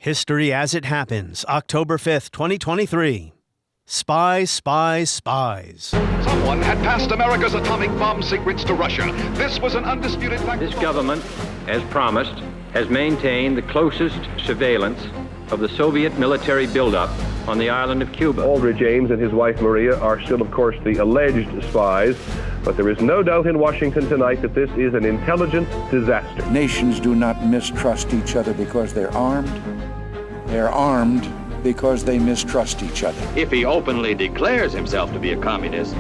History as It Happens, October 5th, 2023. Spies, spies, spies. Someone had passed America's atomic bomb secrets to Russia. This was an undisputed fact. This government, as promised, has maintained the closest surveillance of the Soviet military buildup on the island of Cuba. Aldrich Ames and his wife Maria are still, of course, the alleged spies, but there is no doubt in Washington tonight that this is an intelligence disaster. Nations do not mistrust each other because they're armed. They're armed because they mistrust each other. If he openly declares himself to be a communist,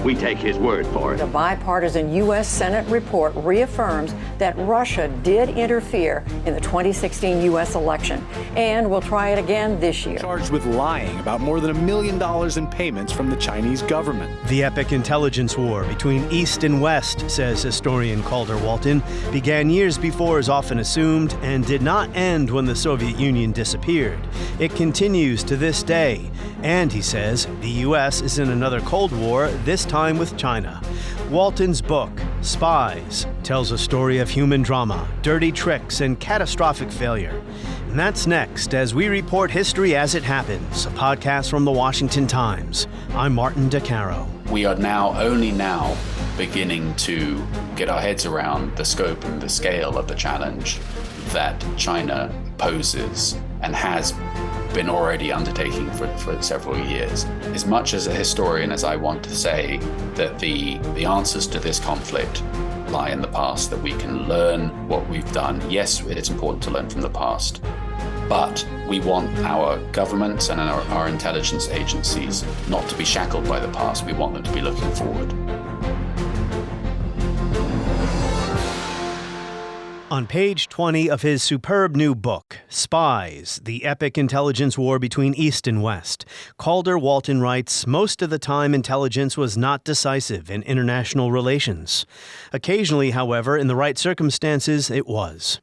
we take his word for it. A bipartisan U.S. Senate report reaffirms that Russia did interfere in the 2016 U.S. election and will try it again this year. Charged with lying about more than $1 million in payments from the Chinese government. The epic intelligence war between East and West, says historian Calder Walton, began years before as often assumed and did not end when the Soviet Union disappeared. It continues to this day. And, he says, the U.S. is in another Cold War, this time with China. Walton's book, Spies, tells a story of human drama, dirty tricks, and catastrophic failure. And that's next as we report History as It Happens, a podcast from the Washington Times. I'm Martin DeCaro. We are only now beginning to get our heads around the scope and the scale of the challenge that China poses and has been already undertaking for several years. As much as a historian as I want to say that the answers to this conflict lie in the past, that we can learn what we've done. Yes, it's important to learn from the past, but we want our governments and our intelligence agencies not to be shackled by the past. We want them to be looking forward. On page 20 of his superb new book, Spies, the epic intelligence war between East and West, Calder Walton writes, most of the time intelligence was not decisive in international relations. Occasionally, however, in the right circumstances, it was.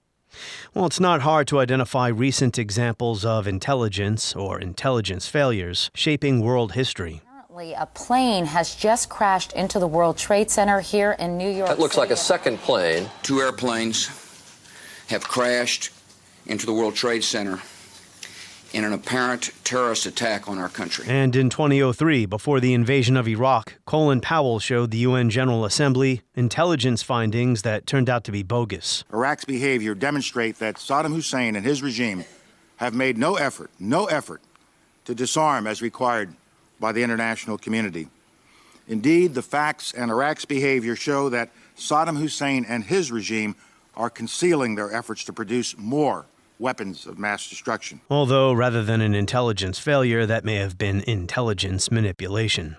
Well, it's not hard to identify recent examples of intelligence or intelligence failures shaping world history. A plane has just crashed into the World Trade Center here in New York City. That looks like a second plane. Two airplanes have crashed into the World Trade Center in an apparent terrorist attack on our country. And in 2003, before the invasion of Iraq, Colin Powell showed the UN General Assembly intelligence findings that turned out to be bogus. Iraq's behavior demonstrates that Saddam Hussein and his regime have made no effort to disarm as required by the international community. Indeed, the facts and Iraq's behavior show that Saddam Hussein and his regime are concealing their efforts to produce more weapons of mass destruction. Although, rather than an intelligence failure, that may have been intelligence manipulation.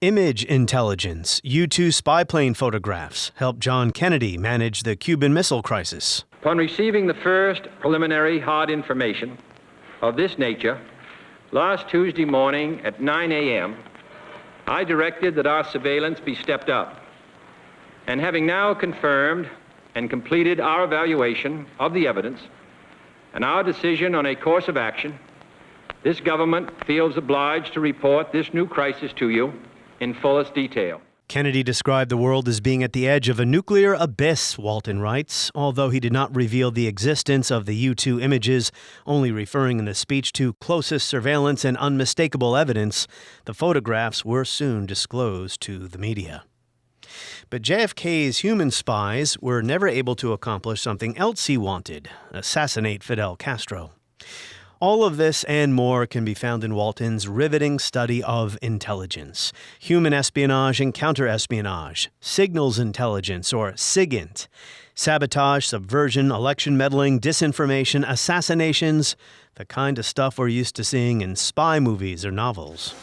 Image intelligence, U-2 spy plane photographs, helped John Kennedy manage the Cuban Missile Crisis. Upon receiving the first preliminary hard information of this nature, last Tuesday morning at 9 a.m., I directed that our surveillance be stepped up. And having now confirmed and completed our evaluation of the evidence and our decision on a course of action, this government feels obliged to report this new crisis to you in fullest detail. Kennedy described the world as being at the edge of a nuclear abyss, Walton writes, although he did not reveal the existence of the U-2 images, only referring in the speech to closest surveillance and unmistakable evidence. The photographs were soon disclosed to the media. But JFK's human spies were never able to accomplish something else he wanted: assassinate Fidel Castro. All of this and more can be found in Walton's riveting study of intelligence, human espionage and counterespionage, signals intelligence, or SIGINT, sabotage, subversion, election meddling, disinformation, assassinations, the kind of stuff we're used to seeing in spy movies or novels.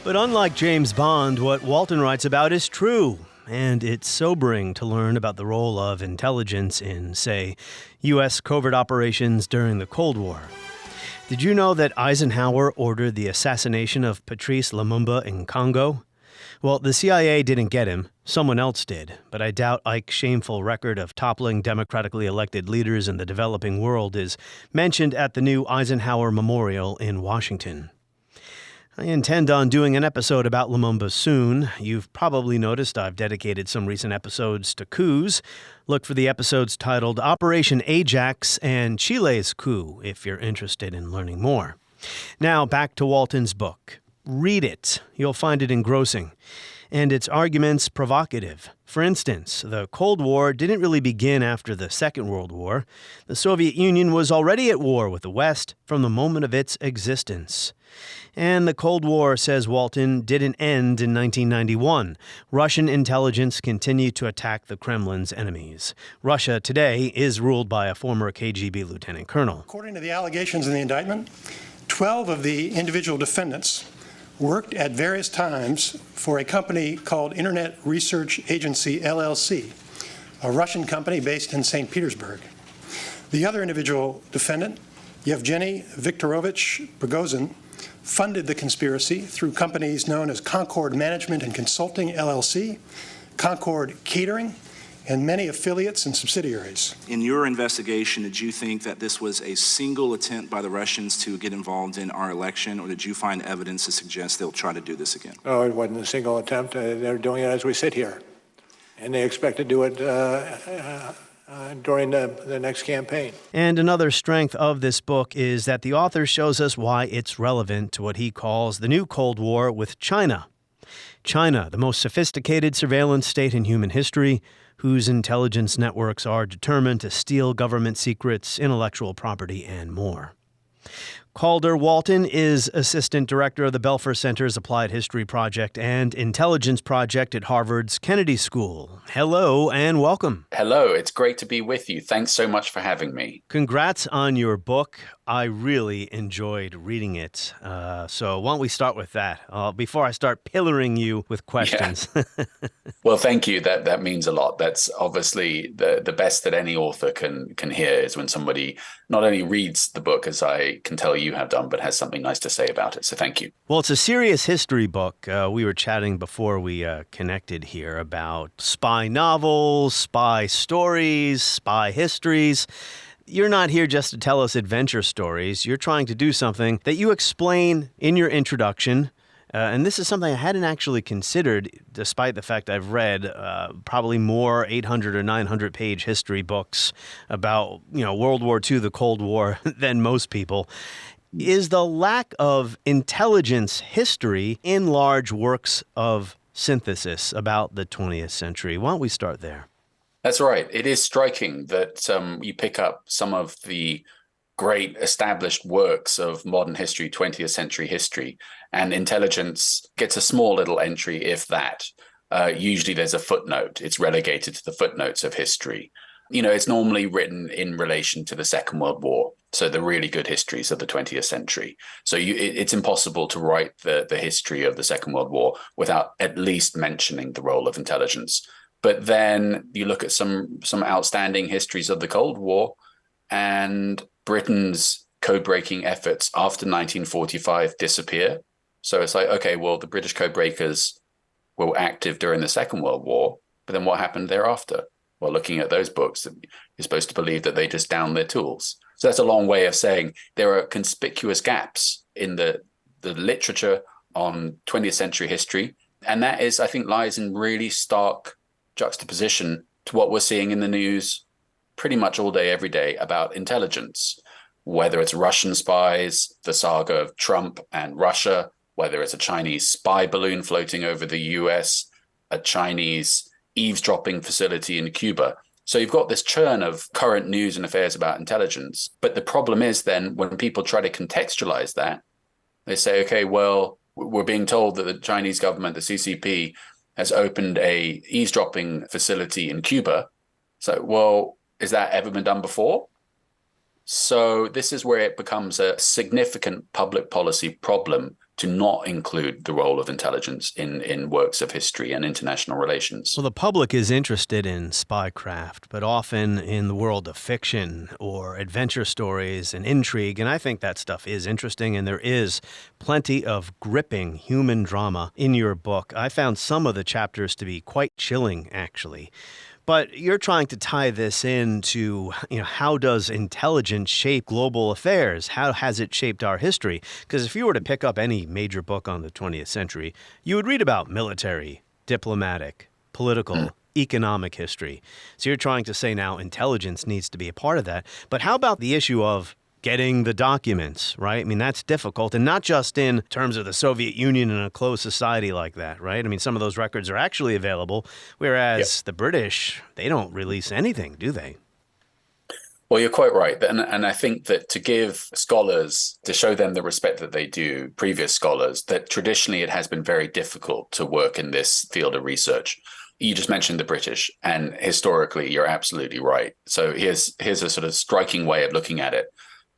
But unlike James Bond, what Walton writes about is true, and it's sobering to learn about the role of intelligence in, say, U.S. covert operations during the Cold War. Did you know that Eisenhower ordered the assassination of Patrice Lumumba in Congo? Well, the CIA didn't get him. Someone else did. But I doubt Ike's shameful record of toppling democratically elected leaders in the developing world is mentioned at the new Eisenhower Memorial in Washington. I intend on doing an episode about Lumumba soon. You've probably noticed I've dedicated some recent episodes to coups. Look for the episodes titled Operation Ajax and Chile's coup if you're interested in learning more. Now back to Walton's book. Read it. You'll find it engrossing. And its arguments provocative. For instance, the Cold War didn't really begin after the Second World War. The Soviet Union was already at war with the West from the moment of its existence. And the Cold War, says Walton, didn't end in 1991. Russian intelligence continued to attack the Kremlin's enemies. Russia today is ruled by a former KGB lieutenant colonel. According to the allegations in the indictment, 12 of the individual defendants worked at various times for a company called Internet Research Agency, LLC, a Russian company based in St. Petersburg. The other individual defendant, Yevgeny Viktorovich Prigozhin, funded the conspiracy through companies known as Concord Management and Consulting, LLC, Concord Catering, and many affiliates and subsidiaries. In your investigation, did you think that this was a single attempt by the Russians to get involved in our election, or did you find evidence to suggest they'll try to do this again? Oh, it wasn't a single attempt. They're doing it as we sit here. And they expect to do it during the next campaign. And another strength of this book is that the author shows us why it's relevant to what he calls the new Cold War with China. China, the most sophisticated surveillance state in human history, whose intelligence networks are determined to steal government secrets, intellectual property, and more. Calder Walton is Assistant Director of the Belfer Center's Applied History Project and Intelligence Project at Harvard's Kennedy School. Hello and welcome. Hello, it's great to be with you. Thanks so much for having me. Congrats on your book. I really enjoyed reading it. So why don't we start with that before I start pillaring you with questions. Yeah. Well, thank you. That means a lot. That's obviously the best that any author can hear is when somebody not only reads the book, as I can tell you have done, but has something nice to say about it. So thank you. Well, it's a serious history book. We were chatting before we connected here about spy novels, spy stories, spy histories. You're not here just to tell us adventure stories. You're trying to do something that you explain in your introduction. And this is something I hadn't actually considered, despite the fact I've read probably more 800 or 900 page history books about, World War II, the Cold War, than most people. Is the lack of intelligence history in large works of synthesis about the 20th century? Why don't we start there? That's right. It is striking that you pick up some of the great established works of modern history, 20th century history, and intelligence gets a small little entry, if that. Usually there's a footnote. It's relegated to the footnotes of history. It's normally written in relation to the Second World War, so the really good histories of the 20th century. So it's impossible to write the history of the Second World War without at least mentioning the role of intelligence. But then you look at some outstanding histories of the Cold War, and Britain's code-breaking efforts after 1945 disappear. So it's like, okay, well, the British code-breakers were active during the Second World War, but then what happened thereafter? Well, looking at those books, you're supposed to believe that they just downed their tools. So that's a long way of saying there are conspicuous gaps in the literature on 20th century history. And that is, I think, lies in really stark juxtaposition to what we're seeing in the news pretty much all day, every day about intelligence, whether it's Russian spies, the saga of Trump and Russia, whether it's a Chinese spy balloon floating over the US, a Chinese eavesdropping facility in Cuba. So you've got this churn of current news and affairs about intelligence. But the problem is then when people try to contextualize that, they say, okay, well, we're being told that the Chinese government, the CCP, has opened a eavesdropping facility in Cuba. So, well, has that ever been done before? So this is where it becomes a significant public policy problem to not include the role of intelligence in works of history and international relations. Well, the public is interested in spycraft, but often in the world of fiction or adventure stories and intrigue, and I think that stuff is interesting, and there is plenty of gripping human drama in your book. I found some of the chapters to be quite chilling, actually. But you're trying to tie this into, how does intelligence shape global affairs? How has it shaped our history? Because if you were to pick up any major book on the 20th century, you would read about military, diplomatic, political, economic history. So you're trying to say now intelligence needs to be a part of that. But how about the issue of getting the documents, right? I mean, that's difficult, and not just in terms of the Soviet Union and a closed society like that, right? I mean, some of those records are actually available, whereas the British, they don't release anything, do they? Well, you're quite right. And I think that to give scholars, to show them the respect that they do, previous scholars, that traditionally it has been very difficult to work in this field of research. You just mentioned the British, and historically, you're absolutely right. So here's a sort of striking way of looking at it.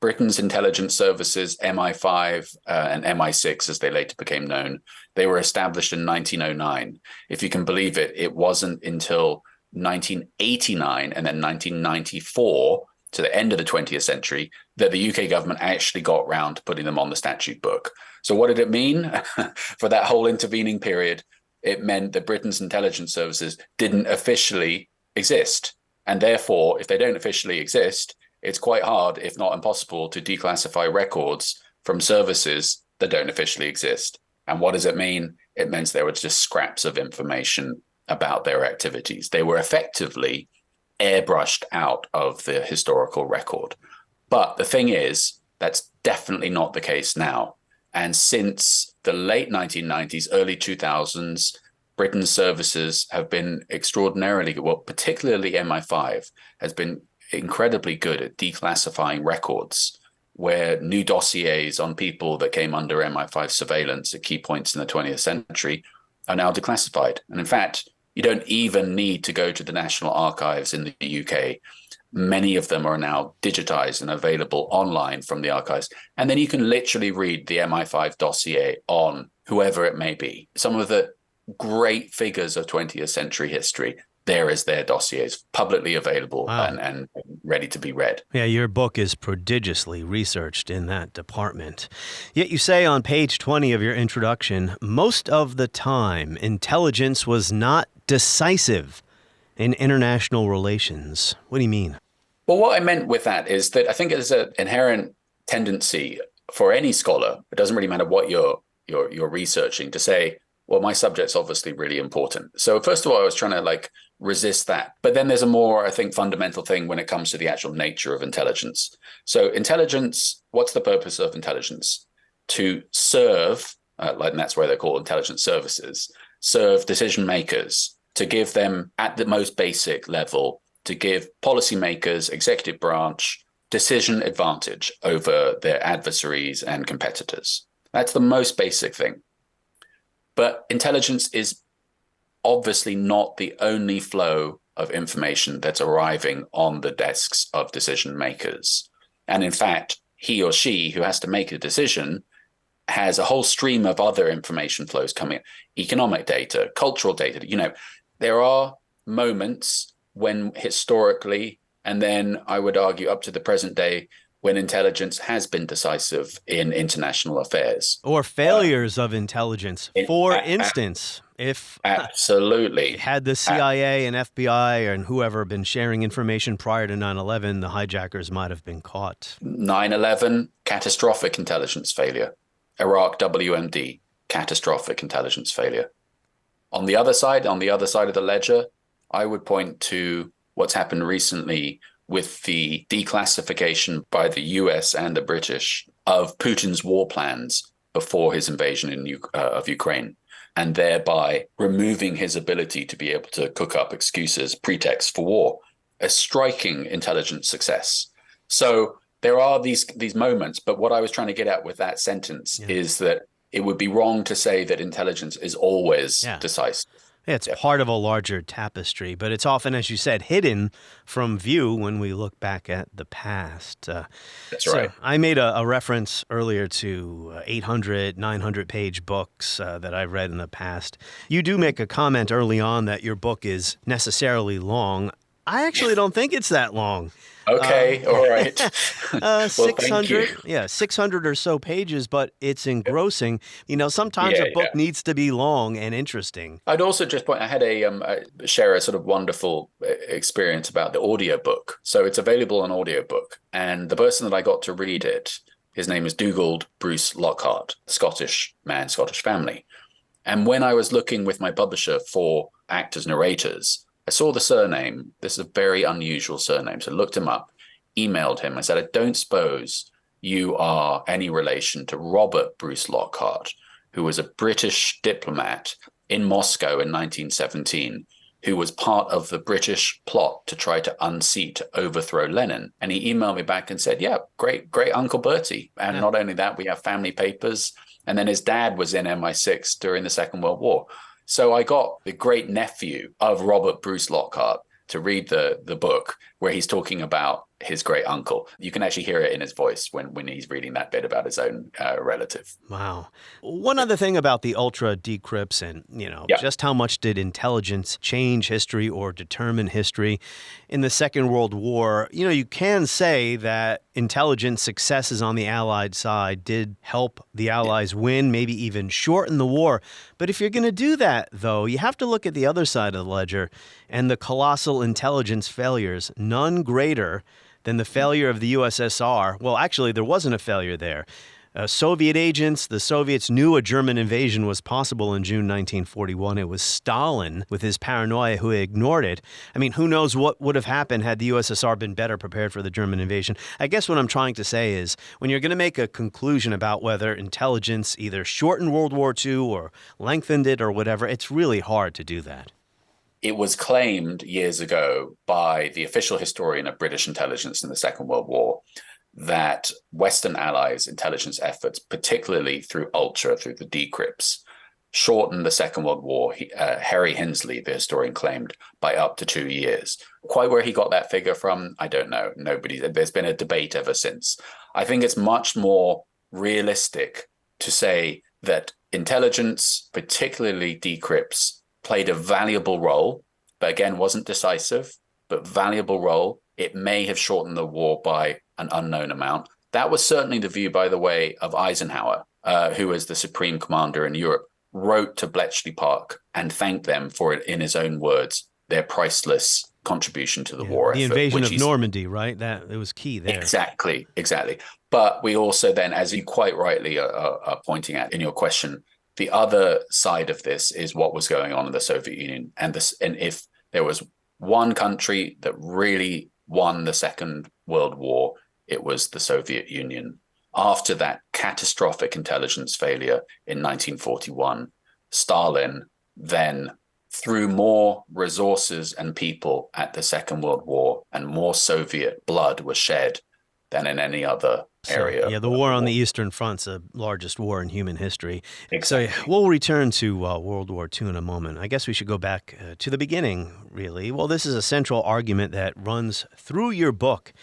Britain's intelligence services, MI5 and MI6, as they later became known, they were established in 1909. If you can believe it, it wasn't until 1989 and then 1994, to the end of the 20th century, that the UK government actually got round to putting them on the statute book. So what did it mean? For that whole intervening period, it meant that Britain's intelligence services didn't officially exist. And therefore, if they don't officially exist, it's quite hard, if not impossible, to declassify records from services that don't officially exist. And what does it mean? It means there were just scraps of information about their activities. They were effectively airbrushed out of the historical record. But the thing is, that's definitely not the case now. And since the late 1990s, early 2000s, Britain's services have been extraordinarily good. Well, particularly MI5 has been incredibly good at declassifying records, where new dossiers on people that came under MI5 surveillance at key points in the 20th century are now declassified. And in fact, you don't even need to go to the National Archives in the UK. Many of them are now digitized and available online from the archives. And then you can literally read the MI5 dossier on whoever it may be. Some of the great figures of 20th century history, there is their dossiers publicly available and ready to be read. Yeah, your book is prodigiously researched in that department. Yet you say on page 20 of your introduction, most of the time, intelligence was not decisive in international relations. What do you mean? Well, what I meant with that is that I think there's an inherent tendency for any scholar, it doesn't really matter what you're researching, to say, well, my subject's obviously really important. So first of all, I was trying to resist that. But then there's a more, I think, fundamental thing when it comes to the actual nature of intelligence. So intelligence, what's the purpose of intelligence? To serve, and that's why they're called intelligence services, serve decision makers, to give them at the most basic level, to give policymakers, executive branch, decision advantage over their adversaries and competitors. That's the most basic thing. But intelligence is obviously not the only flow of information that's arriving on the desks of decision makers. And in fact, he or she who has to make a decision has a whole stream of other information flows coming in. Economic data, cultural data. There are moments when historically, and then I would argue up to the present day, when intelligence has been decisive in international affairs. Or failures of intelligence. For instance, if absolutely had the CIA and FBI and whoever been sharing information prior to 9/11, the hijackers might have been caught. 9/11, catastrophic intelligence failure. Iraq WMD, catastrophic intelligence failure. On the other side of the ledger, I would point to what's happened recently with the declassification by the US and the British of Putin's war plans before his invasion of Ukraine, and thereby removing his ability to be able to cook up excuses, pretexts for war. A striking intelligence success. So there are these moments, but what I was trying to get at with that sentence is that it would be wrong to say that intelligence is always decisive. It's part of a larger tapestry, but it's often, as you said, hidden from view when we look back at the past. That's right. I made a reference earlier to 800, 900-page books that I've read in the past. You do make a comment early on that your book is necessarily long. I actually don't think it's that long. Okay, all right. Well, 600, 600 or so pages, but it's engrossing. Sometimes a book needs to be long and interesting. I'd also just point, I had share a sort of wonderful experience about the audiobook. So it's available on audiobook. And the person that I got to read it, his name is Dugald Bruce Lockhart, Scottish man, Scottish family. And when I was looking with my publisher for actors, narrators, I saw the surname. This is a very unusual surname. So I looked him up, emailed him. I said, I don't suppose you are any relation to Robert Bruce Lockhart, who was a British diplomat in Moscow in 1917, who was part of the British plot to try to unseat, overthrow Lenin. And he emailed me back and said, yeah, great Uncle Bertie. And not only that, we have family papers. And then his dad was in MI6 during the Second World War. So I got the great nephew of Robert Bruce Lockhart to read the book where he's talking about his great uncle. You can actually hear it in his voice when he's reading that bit about his own relative. Wow. One other thing about the ultra decrypts and, just how much did intelligence change history or determine history in the Second World War? You can say that intelligence successes on the Allied side did help the Allies win, maybe even shorten the war. But if you're going to do that, though, you have to look at the other side of the ledger and the colossal intelligence failures, none greater than the failure of the USSR. Well, actually, there wasn't a failure there. Soviet agents, the Soviets knew a German invasion was possible in June 1941. It was Stalin, with his paranoia, who ignored it. I mean, who knows what would have happened had the USSR been better prepared for the German invasion. I guess what I'm trying to say is, when you're going to make a conclusion about whether intelligence either shortened World War II or lengthened it or whatever, it's really hard to do that. It was claimed years ago by the official historian of British intelligence in the Second World War that Western allies' intelligence efforts, particularly through the decrypts, shortened the Second World War, Harry Hinsley, the historian, claimed, by up to 2 years. Quite where he got that figure from, I don't know. There's been a debate ever since. I think it's much more realistic to say that intelligence, particularly decrypts, played a valuable role, but again, wasn't decisive, but valuable role. It may have shortened the war by an unknown amount. That was certainly the view, by the way, of Eisenhower, who was the supreme commander in Europe, wrote to Bletchley Park and thanked them for it, in his own words, their priceless contribution to the war the effort. The invasion of Normandy, right? That it was key there. Exactly. But we also then, as you quite rightly are pointing out in your question, the other side of this is what was going on in the Soviet Union. And if there was one country that really won the Second World War, it was the Soviet Union. After that catastrophic intelligence failure in 1941, Stalin then threw more resources and people at the Second World War, and more Soviet blood was shed than in any other area. The war on the Eastern Front's the largest war in human history. Exactly. So we'll return to World War II in a moment. I guess we should go back to the beginning, really. Well, this is a central argument that runs through your book.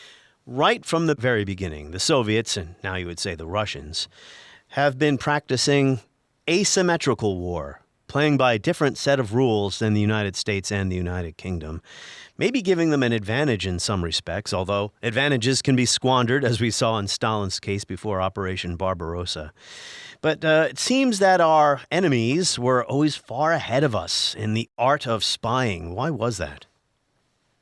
Right from the very beginning, the Soviets, and now you would say the Russians, have been practicing asymmetrical war, playing by a different set of rules than the United States and the United Kingdom, maybe giving them an advantage in some respects, although advantages can be squandered, as we saw in Stalin's case before Operation Barbarossa. But it seems that our enemies were always far ahead of us in the art of spying. Why was that?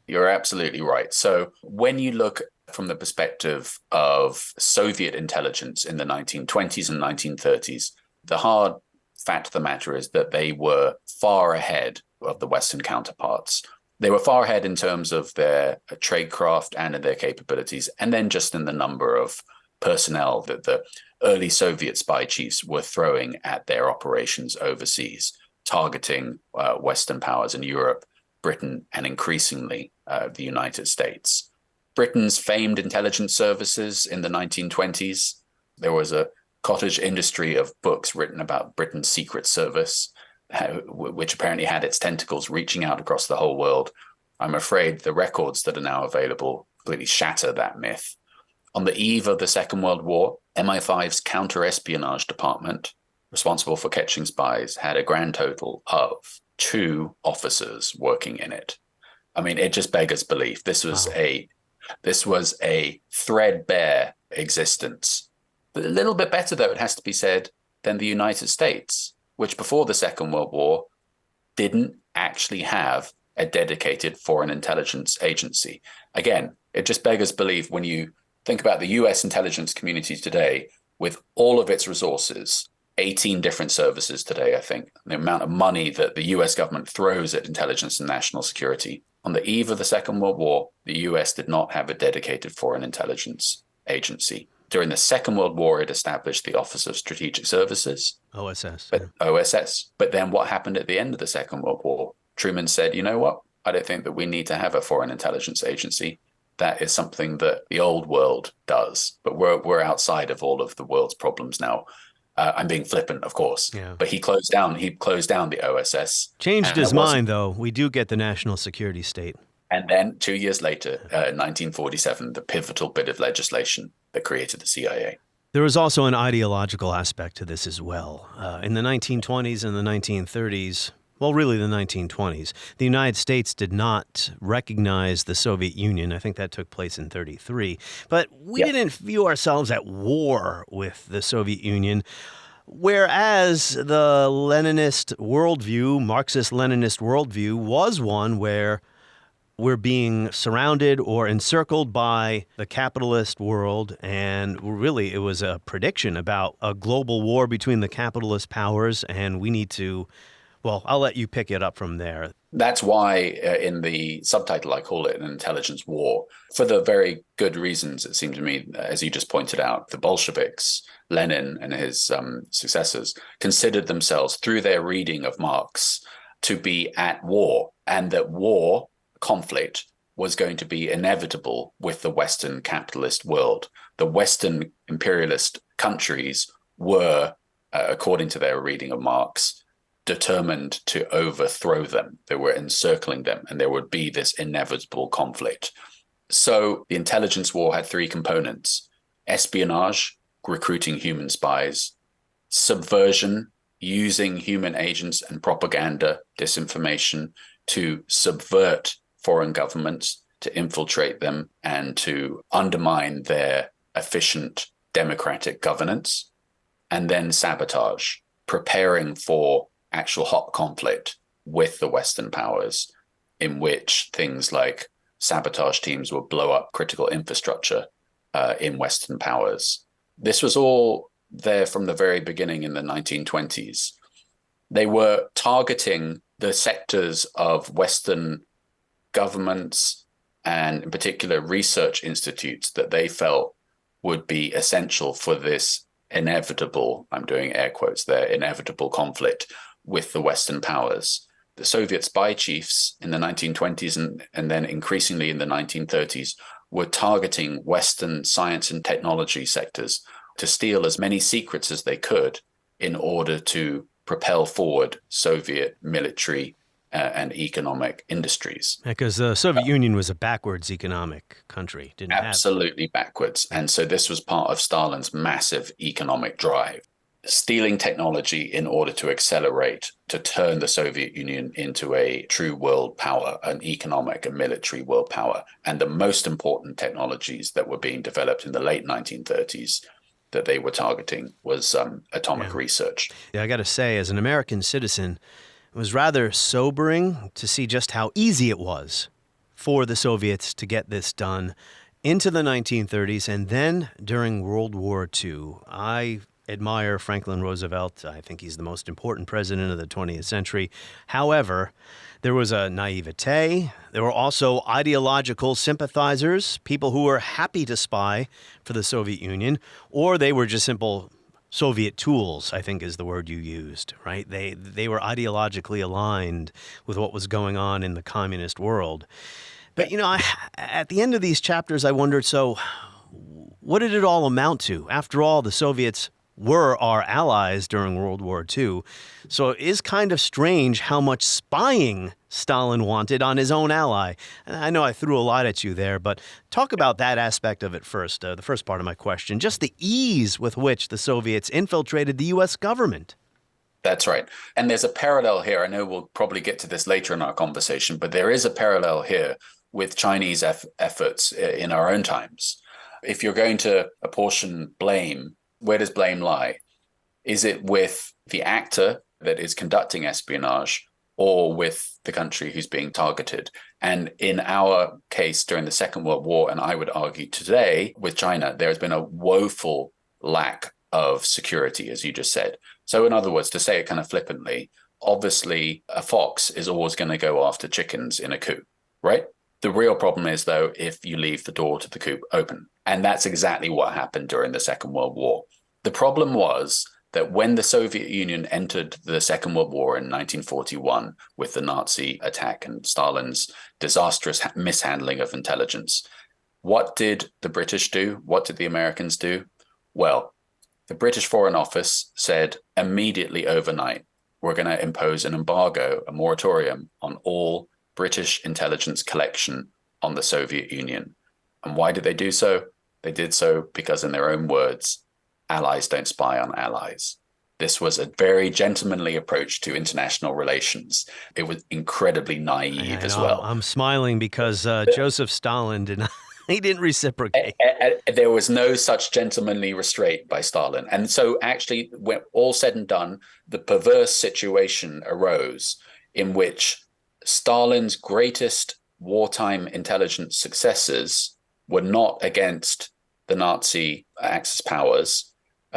You're absolutely right. So when you look from the perspective of Soviet intelligence in the 1920s and 1930s, the hard fact of the matter is that they were far ahead of the Western counterparts. They were far ahead in terms of their tradecraft and in their capabilities, and then just in the number of personnel that the early Soviet spy chiefs were throwing at their operations overseas, targeting Western powers in Europe, Britain, and increasingly the United States. Britain's famed intelligence services in the 1920s, there was a cottage industry of books written about Britain's Secret Service, which apparently had its tentacles reaching out across the whole world. I'm afraid the records that are now available completely shatter that myth. On the eve of the Second World War, MI5's counter-espionage department, responsible for catching spies, had a grand total of 2 officers working in it. I mean, it just beggars belief. This was a threadbare existence. But a little bit better, though, it has to be said, than the United States, which before the Second World War didn't actually have a dedicated foreign intelligence agency. Again, it just beggars belief when you think about the U.S. intelligence community today, with all of its resources, 18 different services today, I think, the amount of money that the U.S. government throws at intelligence and national security. On the eve of the Second World War, the U.S. did not have a dedicated foreign intelligence agency. During the Second World War, it established the Office of Strategic Services. OSS. OSS. But then what happened at the end of the Second World War? Truman said, you know what? I don't think that we need to have a foreign intelligence agency. That is something that the old world does. But we're outside of all of the world's problems now. I'm being flippant, of course. Yeah. But he closed down the OSS. Changed his mind, though. We do get the national security state. And then 2 years later, 1947, the pivotal bit of legislation that created the CIA. There was also an ideological aspect to this as well. In the 1920s and the 1930s, well, really the 1920s, the United States did not recognize the Soviet Union. I think that took place in 1933. But we didn't view ourselves at war with the Soviet Union. Whereas the Leninist worldview, Marxist-Leninist worldview, was one where we're being surrounded or encircled by the capitalist world, and really it was a prediction about a global war between the capitalist powers, and we need to, well, I'll let you pick it up from there. That's why in the subtitle I call it an intelligence war, for the very good reasons, it seemed to me, as you just pointed out. The Bolsheviks, Lenin and his successors, considered themselves, through their reading of Marx, to be at war, and that war, conflict, was going to be inevitable with the Western capitalist world. The Western imperialist countries were, according to their reading of Marx, determined to overthrow them. They were encircling them, and there would be this inevitable conflict. So the intelligence war had three components: espionage, recruiting human spies; subversion, using human agents and propaganda, disinformation, to subvert foreign governments, to infiltrate them and to undermine their efficient democratic governance; and then sabotage, preparing for actual hot conflict with the Western powers, in which things like sabotage teams would blow up critical infrastructure in Western powers. This was all there from the very beginning in the 1920s. They were targeting the sectors of Western governments and in particular research institutes that they felt would be essential for this inevitable, I'm doing air quotes there, inevitable conflict with the Western powers. The Soviet spy chiefs in the 1920s and then increasingly in the 1930s were targeting Western science and technology sectors to steal as many secrets as they could in order to propel forward Soviet military and economic industries. Because the Soviet Union was a backwards economic country. Absolutely backwards. And so this was part of Stalin's massive economic drive. Stealing technology in order to accelerate, to turn the Soviet Union into a true world power, an economic and military world power. And the most important technologies that were being developed in the late 1930s that they were targeting was atomic research. Yeah, I got to say, as an American citizen, it was rather sobering to see just how easy it was for the Soviets to get this done into the 1930s and then during World War II. I admire Franklin Roosevelt. I think he's the most important president of the 20th century. However, there was a naivete. There were also ideological sympathizers, people who were happy to spy for the Soviet Union, or they were just simple Soviet tools, I think is the word you used, right? They were ideologically aligned with what was going on in the communist world. But, you know, at the end of these chapters, I wondered, so what did it all amount to? After all, the Soviets were our allies during World War II. So it is kind of strange how much spying Stalin wanted on his own ally. And I know I threw a lot at you there, but talk about that aspect of it first, the first part of my question, just the ease with which the Soviets infiltrated the U.S. government. That's right. And there's a parallel here. I know we'll probably get to this later in our conversation, but there is a parallel here with Chinese efforts in our own times. If you're going to apportion blame, where does blame lie? Is it with the actor that is conducting espionage or with the country who's being targeted? And in our case during the Second World War, and I would argue today with China, there has been a woeful lack of security, as you just said. So in other words, to say it kind of flippantly, obviously a fox is always going to go after chickens in a coop, right? The real problem is, though, if you leave the door to the coop open. And that's exactly what happened during the Second World War. The problem was that when the Soviet Union entered the Second World War in 1941 with the Nazi attack and Stalin's disastrous mishandling of intelligence, what did the British do? What did the Americans do? Well, the British Foreign Office said immediately overnight, we're going to impose an embargo, a moratorium on all British intelligence collection on the Soviet Union. And why did they do so? They did so because, in their own words, allies don't spy on allies. This was a very gentlemanly approach to international relations. It was incredibly naive as well. I'm smiling because Joseph Stalin didn't reciprocate. There was no such gentlemanly restraint by Stalin. And so actually, when all said and done, the perverse situation arose in which Stalin's greatest wartime intelligence successes were not against the Nazi Axis powers,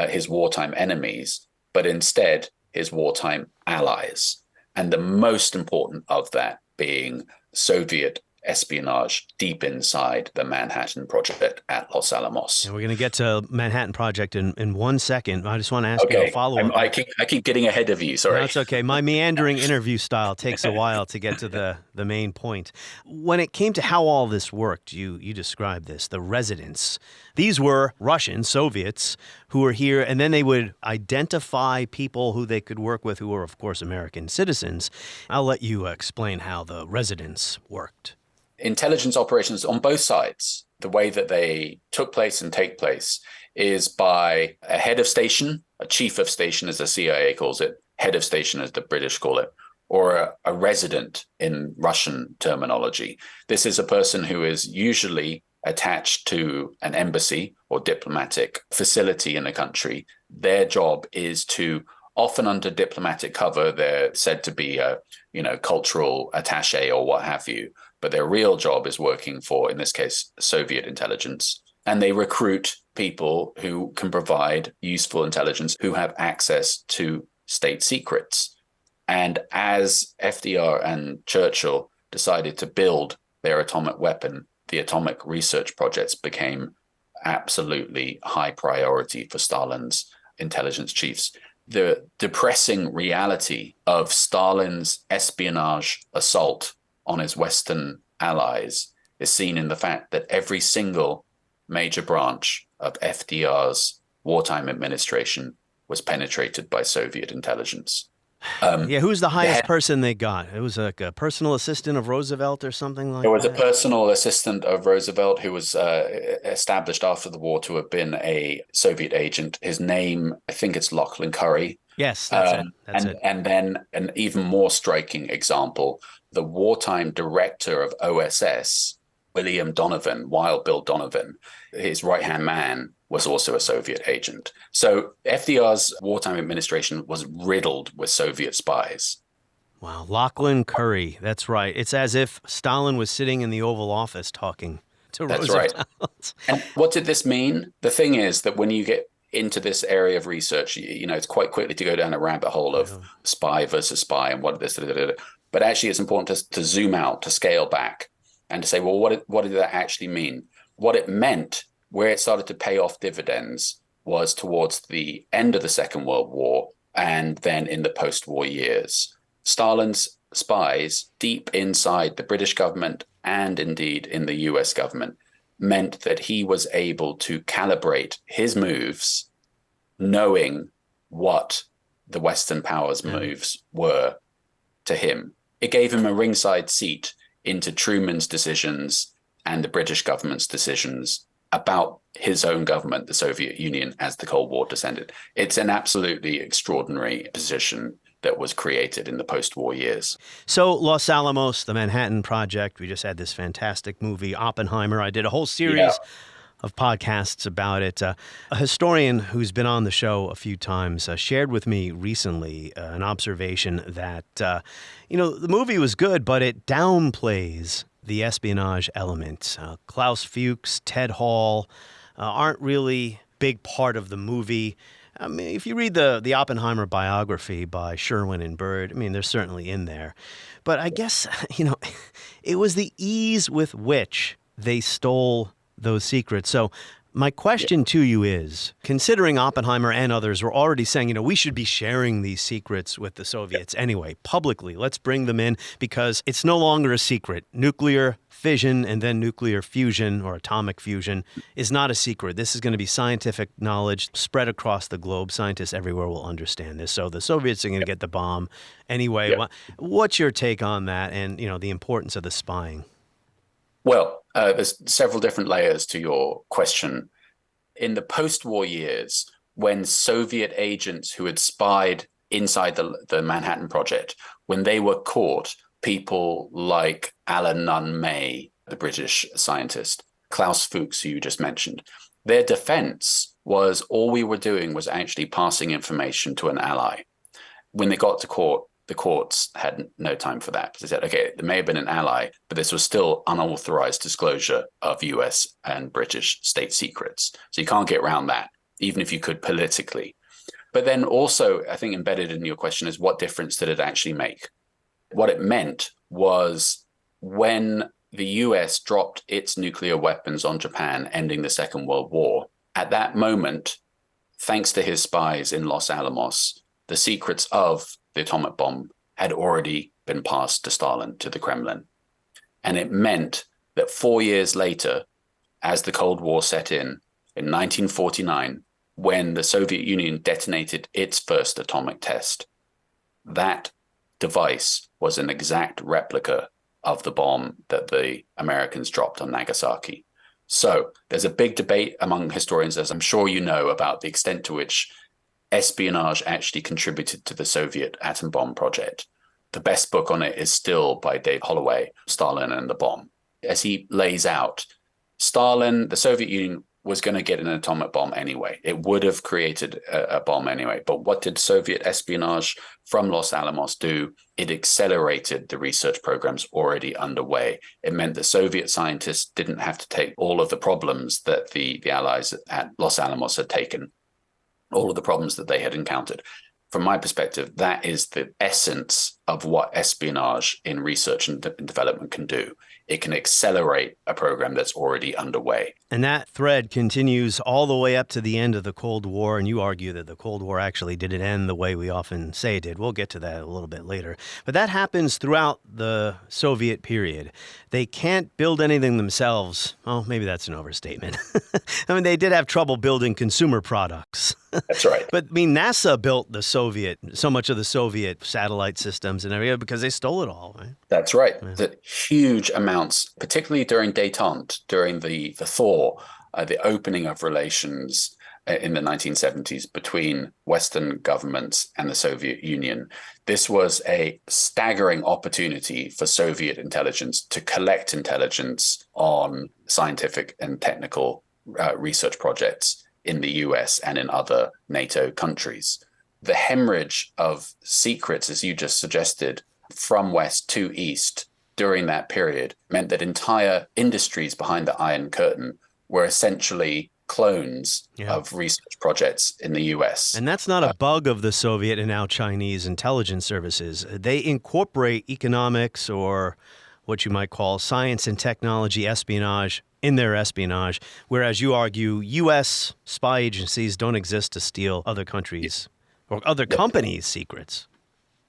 his wartime enemies, but instead his wartime allies. And the most important of that being Soviet espionage deep inside the Manhattan Project at Los Alamos. And we're going to get to Manhattan Project in 1 second. I just want to ask you a follow-up. I keep getting ahead of you. Sorry. No, it's okay. My meandering interview style takes a while to get to the main point. When it came to how all this worked, you described this, the residents. These were Russian, Soviets, who were here, and then they would identify people who they could work with who were, of course, American citizens. I'll let you explain how the residents worked. Intelligence operations on both sides, the way that they took place and take place is by a head of station, a chief of station as the CIA calls it, head of station as the British call it, or a resident in Russian terminology. This is a person who is usually attached to an embassy or diplomatic facility in a country. Their job is to, often under diplomatic cover, they're said to be a cultural attaché or what have you. But their real job is working for, in this case, Soviet intelligence. And they recruit people who can provide useful intelligence, who have access to state secrets. And as FDR and Churchill decided to build their atomic weapon, the atomic research projects became absolutely high priority for Stalin's intelligence chiefs. The depressing reality of Stalin's espionage assault on his Western allies is seen in the fact that every single major branch of FDR's wartime administration was penetrated by Soviet intelligence. Who's the highest person they got? It was like a personal assistant of Roosevelt or something like that? There was a personal assistant of Roosevelt who was established after the war to have been a Soviet agent. His name, I think it's Lachlan Curry. Yes, that's it. And then an even more striking example, the wartime director of OSS, William Donovan, Wild Bill Donovan, his right-hand man was also a Soviet agent. So FDR's wartime administration was riddled with Soviet spies. Wow, Lachlan Curry, that's right. It's as if Stalin was sitting in the Oval Office talking to Roosevelt. That's right. And what did this mean? The thing is that when you get into this area of research, it's quite quickly to go down a rabbit hole of spy versus spy and what this. But actually, it's important to zoom out, to scale back, and to say, well, what did that actually mean? What it meant, where it started to pay off dividends, was towards the end of the Second World War and then in the post-war years. Stalin's spies, deep inside the British government and indeed in the U.S. government, meant that he was able to calibrate his moves, knowing what the Western powers' moves were to him. It gave him a ringside seat into Truman's decisions and the British government's decisions about his own government, the Soviet Union, as the Cold War descended. It's an absolutely extraordinary position that was created in the post-war years. So Los Alamos, the Manhattan Project, we just had this fantastic movie, Oppenheimer. I did a whole series of podcasts about it. A historian who's been on the show a few times shared with me recently an observation that, the movie was good, but it downplays the espionage element. Klaus Fuchs, Ted Hall aren't really big part of the movie. I mean, if you read the Oppenheimer biography by Sherwin and Bird, I mean, they're certainly in there. But I guess, it was the ease with which they stole those secrets. So my question to you is, considering Oppenheimer and others were already saying, we should be sharing these secrets with the Soviets anyway, publicly, let's bring them in because it's no longer a secret. Nuclear fission and then nuclear fusion or atomic fusion is not a secret. This is going to be scientific knowledge spread across the globe. Scientists everywhere will understand this. So the Soviets are going to get the bomb anyway. What's your take on that and, the importance of the spying? Well, there's several different layers to your question. In the post-war years, when Soviet agents who had spied inside the Manhattan Project, when they were caught, people like Alan Nunn May, the British scientist, Klaus Fuchs, who you just mentioned, their defense was all we were doing was actually passing information to an ally. When they got to court, the courts had no time for that. They said, okay, there may have been an ally, but this was still unauthorized disclosure of US and British state secrets. So you can't get around that, even if you could politically. But then also, I think embedded in your question is what difference did it actually make? What it meant was when the US dropped its nuclear weapons on Japan, ending the Second World War, at that moment, thanks to his spies in Los Alamos, the secrets of the atomic bomb had already been passed to Stalin, to the Kremlin. And it meant that 4 years later, as the Cold War set in 1949, when the Soviet Union detonated its first atomic test, that device was an exact replica of the bomb that the Americans dropped on Nagasaki. So there's a big debate among historians, as I'm sure you know, about the extent to which espionage actually contributed to the Soviet atom bomb project. The best book on it is still by Dave Holloway, Stalin and the Bomb. As he lays out, Stalin, the Soviet Union, was going to get an atomic bomb anyway. It would have created a bomb anyway. But what did Soviet espionage from Los Alamos do? It accelerated the research programs already underway. It meant that Soviet scientists didn't have to take all of the problems that the Allies at Los Alamos had taken, all of the problems that they had encountered. From my perspective, that is the essence of what espionage in research and development can do. It can accelerate a program that's already underway. And that thread continues all the way up to the end of the Cold War, and you argue that the Cold War actually didn't end the way we often say it did. We'll get to that a little bit later. But that happens throughout the Soviet period. They can't build anything themselves. Oh, maybe that's an overstatement. I mean, they did have trouble building consumer products. That's right. But I mean, NASA built so much of the Soviet satellite systems and everything because they stole it all, right? That's right. Yeah. The huge amounts, particularly during détente, during the thaw, the opening of relations in the 1970s between Western governments and the Soviet Union. This was a staggering opportunity for Soviet intelligence to collect intelligence on scientific and technical research projects in the US and in other NATO countries. The hemorrhage of secrets, as you just suggested, from West to East during that period meant that entire industries behind the Iron Curtain were essentially clones of research projects in the US. And that's not a bug of the Soviet and now Chinese intelligence services. They incorporate economics or what you might call science and technology espionage in their espionage, whereas you argue U.S. spy agencies don't exist to steal other countries or other companies' secrets.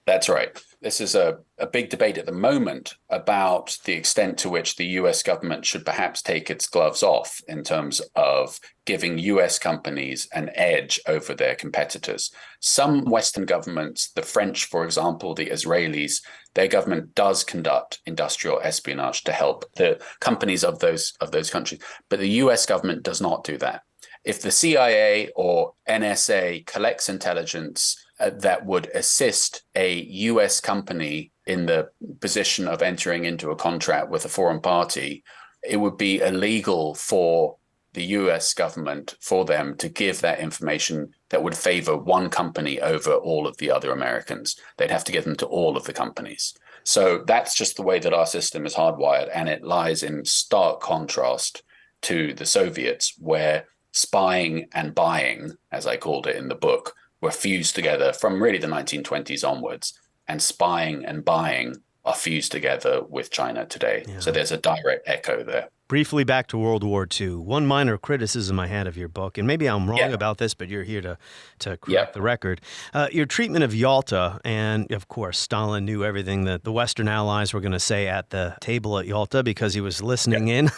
That's right. This is a big debate at the moment about the extent to which the US government should perhaps take its gloves off in terms of giving US companies an edge over their competitors. Some Western governments, the French, for example, the Israelis, their government does conduct industrial espionage to help the companies of those countries. But the US government does not do that. If the CIA or NSA collects intelligence that would assist a US company in the position of entering into a contract with a foreign party, it would be illegal for the US government, for them to give that information that would favor one company over all of the other Americans. They'd have to give them to all of the companies. So that's just the way that our system is hardwired, and it lies in stark contrast to the Soviets, where spying and buying, as I called it in the book, were fused together from really the 1920s onwards, and spying and buying are fused together with China today. Yeah. So there's a direct echo there. Briefly back to World War II. One minor criticism I had of your book, and maybe I'm wrong about this, but you're here to correct the record. Your treatment of Yalta, and of course, Stalin knew everything that the Western allies were going to say at the table at Yalta because he was listening in.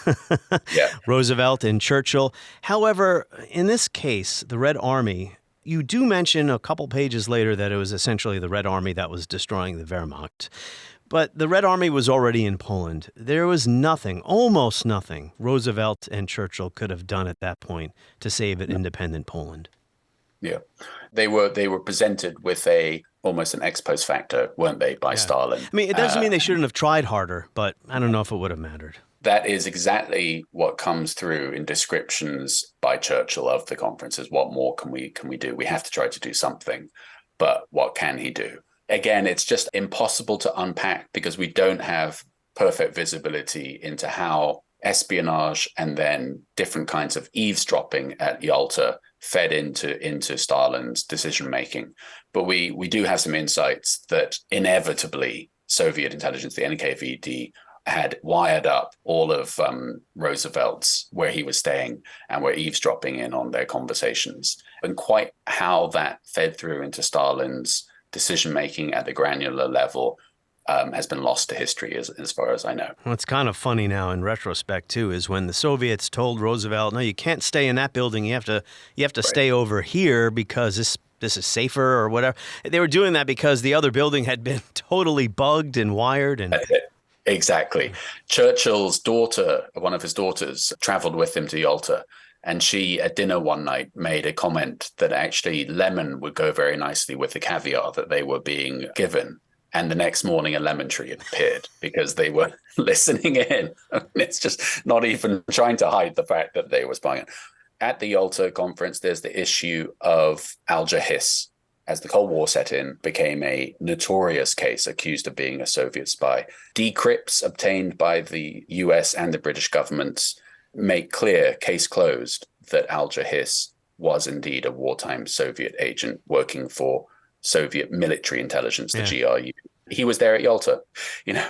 Roosevelt and Churchill. However, in this case, the Red Army, you do mention a couple pages later that it was essentially the Red Army that was destroying the Wehrmacht. But the Red Army was already in Poland. There was nothing, almost nothing, Roosevelt and Churchill could have done at that point to save an independent Poland. Yeah, they were presented with almost an ex post facto, weren't they, by Stalin? I mean, it doesn't mean they shouldn't have tried harder, but I don't know if it would have mattered. That is exactly what comes through in descriptions by Churchill of the conferences. What more can we do? We have to try to do something, but what can he do? Again, it's just impossible to unpack because we don't have perfect visibility into how espionage and then different kinds of eavesdropping at Yalta fed into Stalin's decision-making. But we do have some insights that inevitably Soviet intelligence, the NKVD, had wired up all of Roosevelt's, where he was staying, and were eavesdropping in on their conversations. And quite how that fed through into Stalin's decision-making at the granular level has been lost to history as far as I know. What's kind of funny now in retrospect, too, is when the Soviets told Roosevelt, no, you can't stay in that building. You have to stay over here because this is safer or whatever. They were doing that because the other building had been totally bugged and wired. And Exactly. Churchill's daughter, one of his daughters, traveled with him to Yalta. And she, at dinner one night, made a comment that actually lemon would go very nicely with the caviar that they were being given. And the next morning, a lemon tree had appeared because they were listening in. It's just not even trying to hide the fact that they were spying. At the Yalta conference, there's the issue of Al-Jahis, as the Cold War set in, became a notorious case accused of being a Soviet spy. Decrypts obtained by the US and the British governments make clear, case closed, that Al-Jahis was indeed a wartime Soviet agent working for Soviet military intelligence, the GRU. He was there at Yalta.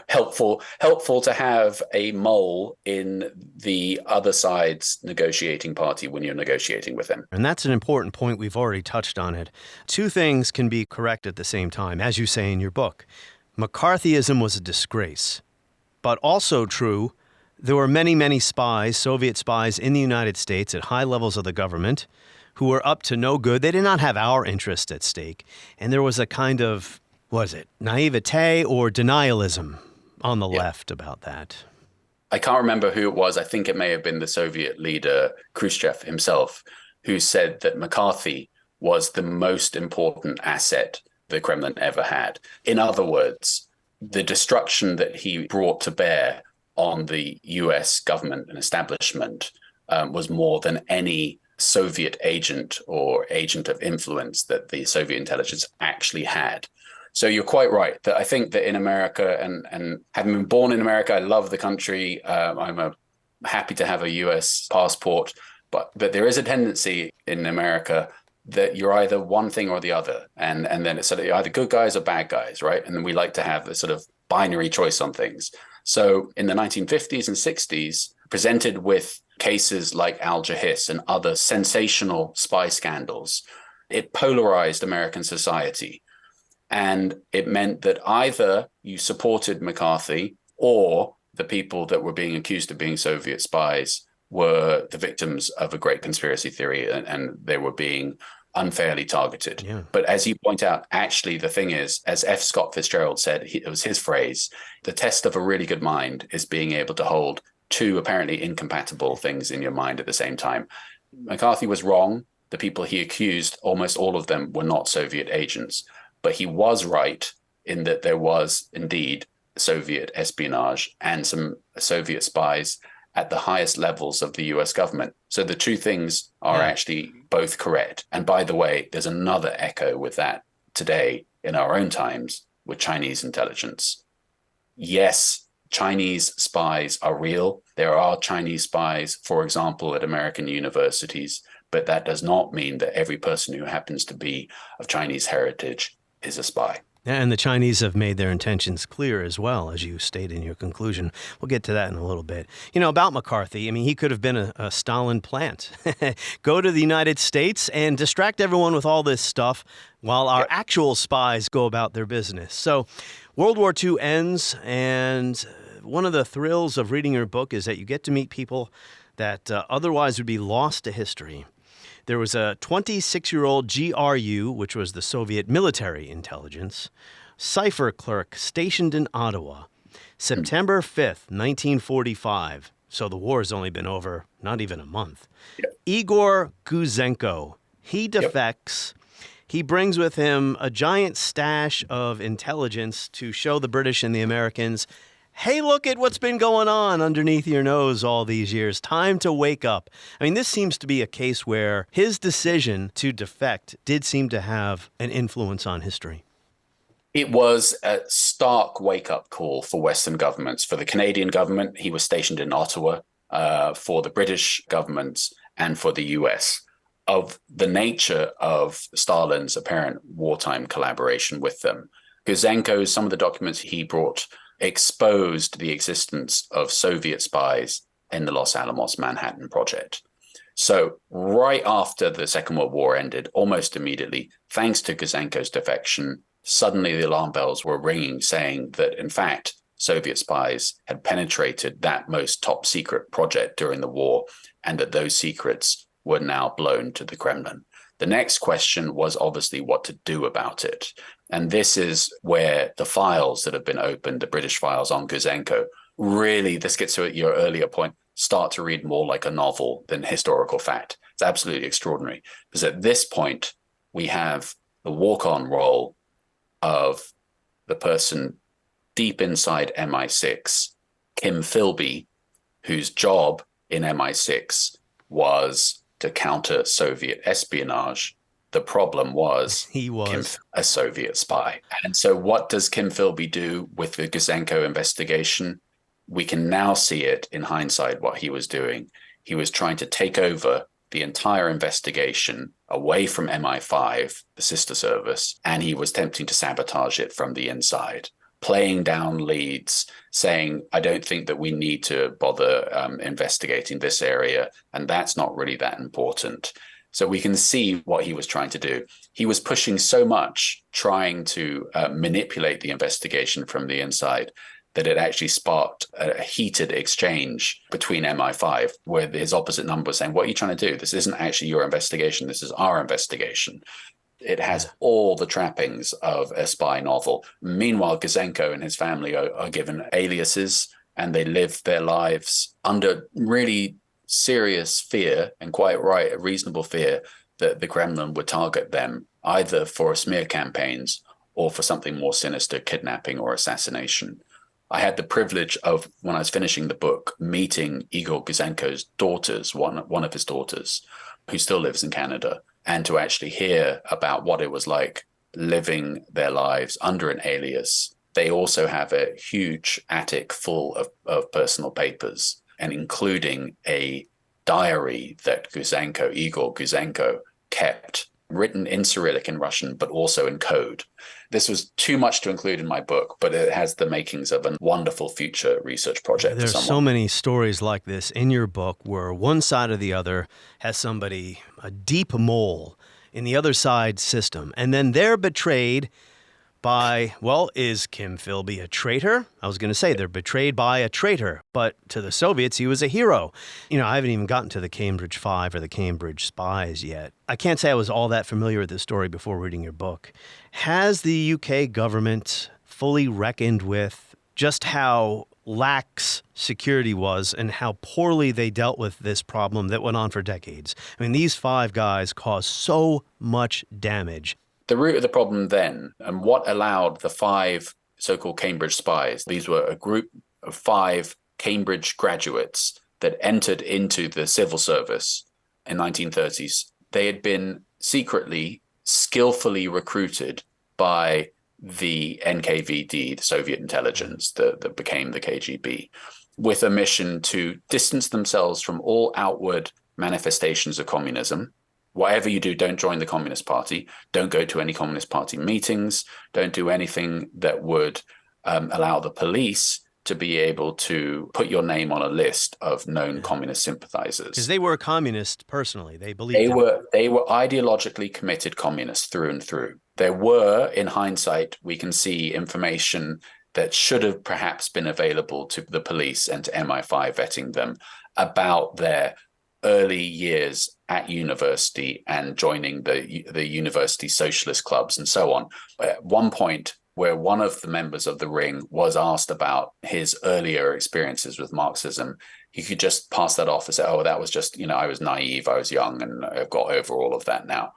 Helpful to have a mole in the other side's negotiating party when you're negotiating with them. And that's an important point. We've already touched on it. Two things can be correct at the same time, as you say in your book. McCarthyism was a disgrace, but also true, there were many, many spies, Soviet spies in the United States at high levels of the government who were up to no good. They did not have our interest at stake. And there was a kind of, naivete or denialism on the left about that? I can't remember who it was. I think it may have been the Soviet leader, Khrushchev himself, who said that McCarthy was the most important asset the Kremlin ever had. In other words, the destruction that he brought to bear on the US government and establishment was more than any Soviet agent or agent of influence that the Soviet intelligence actually had. So you're quite right that I think that in America, and having been born in America, I love the country. I'm happy to have a US passport, but there is a tendency in America that you're either one thing or the other. And then it's sort of either good guys or bad guys, right? And then we like to have a sort of binary choice on things. So in the 1950s and 60s, presented with cases like Al-Jahis and other sensational spy scandals, it polarized American society. And it meant that either you supported McCarthy or the people that were being accused of being Soviet spies were the victims of a great conspiracy theory, and they were being unfairly targeted. Yeah. But as you point out, actually, the thing is, as F. Scott Fitzgerald said, it was his phrase, the test of a really good mind is being able to hold two apparently incompatible things in your mind at the same time. McCarthy was wrong. The people he accused, almost all of them were not Soviet agents. But he was right in that there was indeed Soviet espionage and some Soviet spies at the highest levels of the US government. So the two things are actually both correct. And by the way, there's another echo with that today in our own times with Chinese intelligence. Yes, Chinese spies are real. There are Chinese spies, for example, at American universities, but that does not mean that every person who happens to be of Chinese heritage is a spy. And the Chinese have made their intentions clear as well, as you state in your conclusion. We'll get to that in a little bit. You know, about McCarthy, I mean, he could have been a Stalin plant. Go to the United States and distract everyone with all this stuff while our actual spies go about their business. So World War II ends, and one of the thrills of reading your book is that you get to meet people that otherwise would be lost to history. There was a 26-year-old GRU, which was the Soviet military intelligence, cipher clerk stationed in Ottawa, September 5th, 1945. So the war has only been over not even a month. Igor Guzenko, he defects. He brings with him a giant stash of intelligence to show the British and the Americans, hey, look at what's been going on underneath your nose all these years. Time to wake up. I mean, this seems to be a case where his decision to defect did seem to have an influence on history. It was a stark wake-up call for Western governments. For the Canadian government, he was stationed in Ottawa. For the British governments and for the US, of the nature of Stalin's apparent wartime collaboration with them. Guzenko, some of the documents he brought exposed the existence of Soviet spies in the Los Alamos Manhattan Project. So right after the Second World War ended, almost immediately, thanks to Guzenko's defection, suddenly the alarm bells were ringing, saying that, in fact, Soviet spies had penetrated that most top secret project during the war, and that those secrets were now blown to the Kremlin. The next question was obviously what to do about it. And this is where the files that have been opened, the British files on Guzenko, really, this gets to your earlier point, start to read more like a novel than historical fact. It's absolutely extraordinary. Because at this point, we have the walk-on role of the person deep inside MI6, Kim Philby, whose job in MI6 was to counter Soviet espionage. The problem was he was a Soviet spy. And so what does Kim Philby do with the Guzenko investigation? We can now see it in hindsight what he was doing. He was trying to take over the entire investigation away from MI5, the sister service, and he was attempting to sabotage it from the inside, playing down leads, saying, I don't think that we need to bother investigating this area, and that's not really that important. So we can see what he was trying to do. He was pushing so much, trying to manipulate the investigation from the inside, that it actually sparked a heated exchange between MI5, where his opposite number was saying, what are you trying to do? This isn't actually your investigation. This is our investigation. It has all the trappings of a spy novel. Meanwhile, Guzenko and his family are given aliases, and they live their lives under really serious fear, and quite right, a reasonable fear that the Kremlin would target them either for smear campaigns or for something more sinister, kidnapping or assassination. I had the privilege of, when I was finishing the book, meeting Igor Guzenko's daughters, one of his daughters, who still lives in Canada, and to actually hear about what it was like living their lives under an alias. They also have a huge attic full of personal papers, and including a diary that Igor Guzenko, kept, written in Cyrillic in Russian, but also in code. This was too much to include in my book, but it has the makings of a wonderful future research project. There's so many stories like this in your book where one side or the other has somebody, a deep mole in the other side's system, and then they're betrayed by, well, is Kim Philby a traitor? I was going to say they're betrayed by a traitor, but to the Soviets, he was a hero. I haven't even gotten to the Cambridge Five or the Cambridge Spies yet. I can't say I was all that familiar with this story before reading your book. Has the UK government fully reckoned with just how lax security was and how poorly they dealt with this problem that went on for decades? I mean, these 5 guys caused so much damage. The root of the problem then, and what allowed the 5 so-called Cambridge spies, these were a group of 5 Cambridge graduates that entered into the civil service in 1930s. They had been secretly, skillfully recruited by the NKVD, the Soviet intelligence that became the KGB, with a mission to distance themselves from all outward manifestations of communism. Whatever you do, don't join the Communist Party. Don't go to any Communist Party meetings. Don't do anything that would allow the police to be able to put your name on a list of known communist sympathizers. Because they were communist personally. They believed they were ideologically committed communists through and through. There were, in hindsight, we can see information that should have perhaps been available to the police and to MI5 vetting them about their early years at university and joining the university socialist clubs and so on. At one point, where one of the members of the ring was asked about his earlier experiences with Marxism, he could just pass that off and say, oh, that was just, I was naive, I was young, and I've got over all of that now.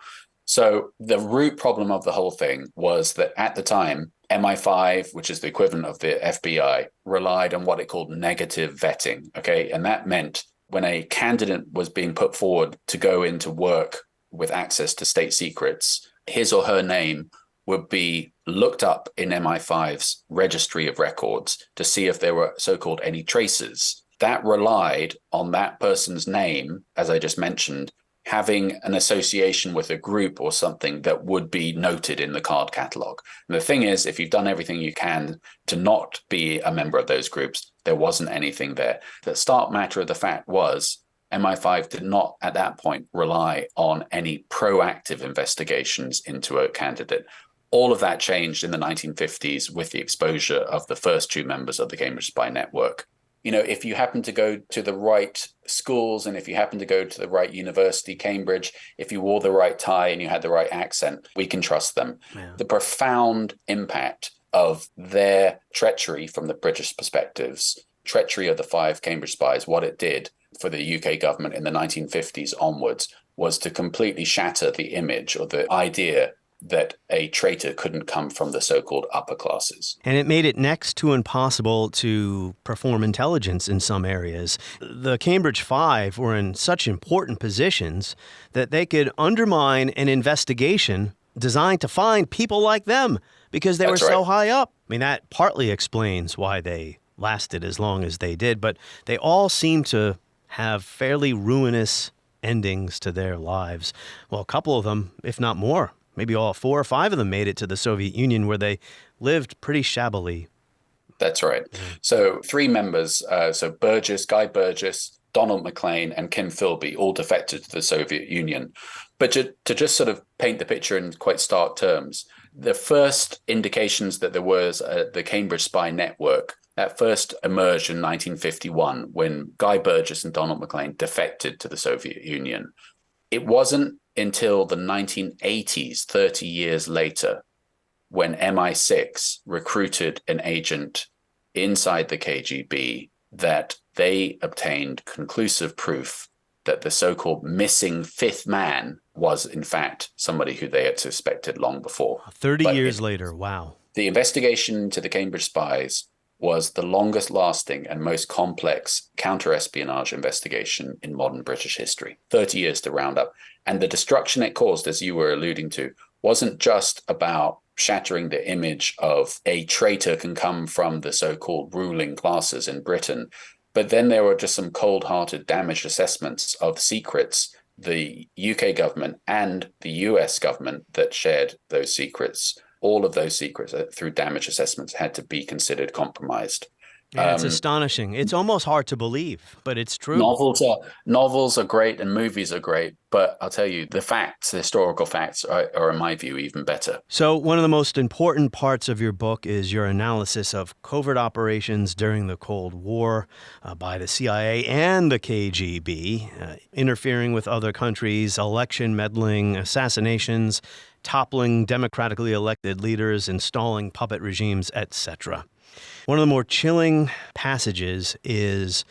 So the root problem of the whole thing was that at the time, MI5, which is the equivalent of the FBI, relied on what it called negative vetting, okay? And that meant when a candidate was being put forward to go into work with access to state secrets, his or her name would be looked up in MI5's registry of records to see if there were so-called any traces. That relied on that person's name, as I just mentioned, having an association with a group or something that would be noted in the card catalog. And the thing is, if you've done everything you can to not be a member of those groups, there wasn't anything there. The stark matter of the fact was MI5 did not at that point rely on any proactive investigations into a candidate. All of that changed in the 1950s with the exposure of the first 2 members of the Cambridge Spy Network. If you happen to go to the right schools and if you happen to go to the right university, Cambridge, if you wore the right tie and you had the right accent, we can trust them. Yeah. The profound impact of their treachery from the British perspectives, treachery of the 5 Cambridge spies, what it did for the UK government in the 1950s onwards was to completely shatter the image or the idea that a traitor couldn't come from the so-called upper classes. And it made it next to impossible to perform intelligence in some areas. The Cambridge Five were in such important positions that they could undermine an investigation designed to find people like them because they were so high up. I mean, that partly explains why they lasted as long as they did, but they all seem to have fairly ruinous endings to their lives. Well, a couple of them, if not more, maybe all 4 or 5 of them made it to the Soviet Union, where they lived pretty shabbily. That's right. So 3 members, Guy Burgess, Donald MacLean, and Kim Philby all defected to the Soviet Union. But to just sort of paint the picture in quite stark terms, the first indications that there was the Cambridge Spy Network, that first emerged in 1951 when Guy Burgess and Donald MacLean defected to the Soviet Union. It wasn't until the 1980s, 30 years later, when MI6 recruited an agent inside the KGB, that they obtained conclusive proof that the so-called missing 5th man was, in fact, somebody who they had suspected long before. 30 years later, wow. The investigation to the Cambridge spies was the longest lasting and most complex counter-espionage investigation in modern British history. 30 years to round up. And the destruction it caused, as you were alluding to, wasn't just about shattering the image of a traitor can come from the so-called ruling classes in Britain, but then there were just some cold-hearted damage assessments of secrets. The UK government and the US government that shared those secrets, all of those secrets through damage assessments had to be considered compromised. Yeah, it's astonishing. It's almost hard to believe, but it's true. Novels are great and movies are great, but I'll tell you, the historical facts are, in my view, even better. So one of the most important parts of your book is your analysis of covert operations during the Cold War by the CIA and the KGB, interfering with other countries, election meddling, assassinations, toppling democratically elected leaders, installing puppet regimes, etc. One of the more chilling passages is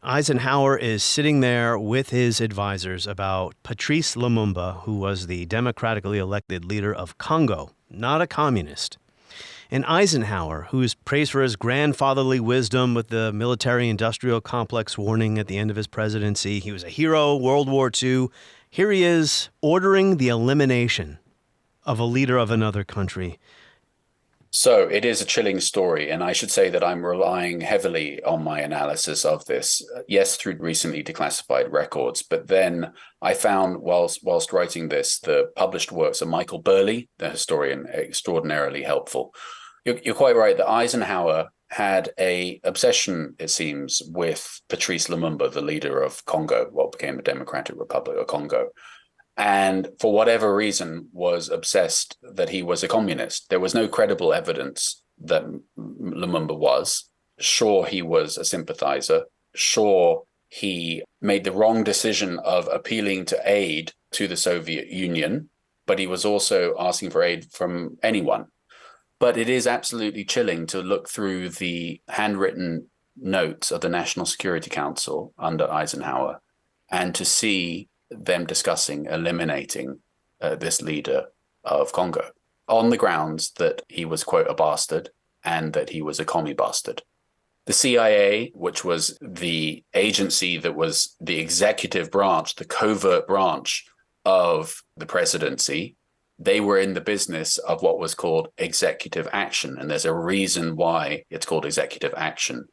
Eisenhower is sitting there with his advisors about Patrice Lumumba, who was the democratically elected leader of Congo, not a communist. And Eisenhower, who is praised for his grandfatherly wisdom with the military-industrial complex warning at the end of his presidency. He was a hero, World War II. Here he is ordering the elimination of a leader of another country. So it is a chilling story, and I should say that I'm relying heavily on my analysis of this, yes, through recently declassified records, but then I found whilst writing this, the published works of Michael Burley, the historian, extraordinarily helpful. You're quite right that Eisenhower had an obsession, it seems, with Patrice Lumumba, the leader of Congo, what became the Democratic Republic of Congo. And for whatever reason was obsessed that he was a communist. There was no credible evidence that Lumumba was. Sure, he was a sympathizer. Sure, he made the wrong decision of appealing to aid to the Soviet Union, but he was also asking for aid from anyone. But it is absolutely chilling to look through the handwritten notes of the National Security Council under Eisenhower and to see them discussing eliminating this leader of Congo on the grounds that he was, quote, a bastard and that he was a commie bastard. The CIA, which was the agency that was the executive branch, the covert branch of the presidency, they were in the business of what was called executive action. And there's a reason why it's called executive action.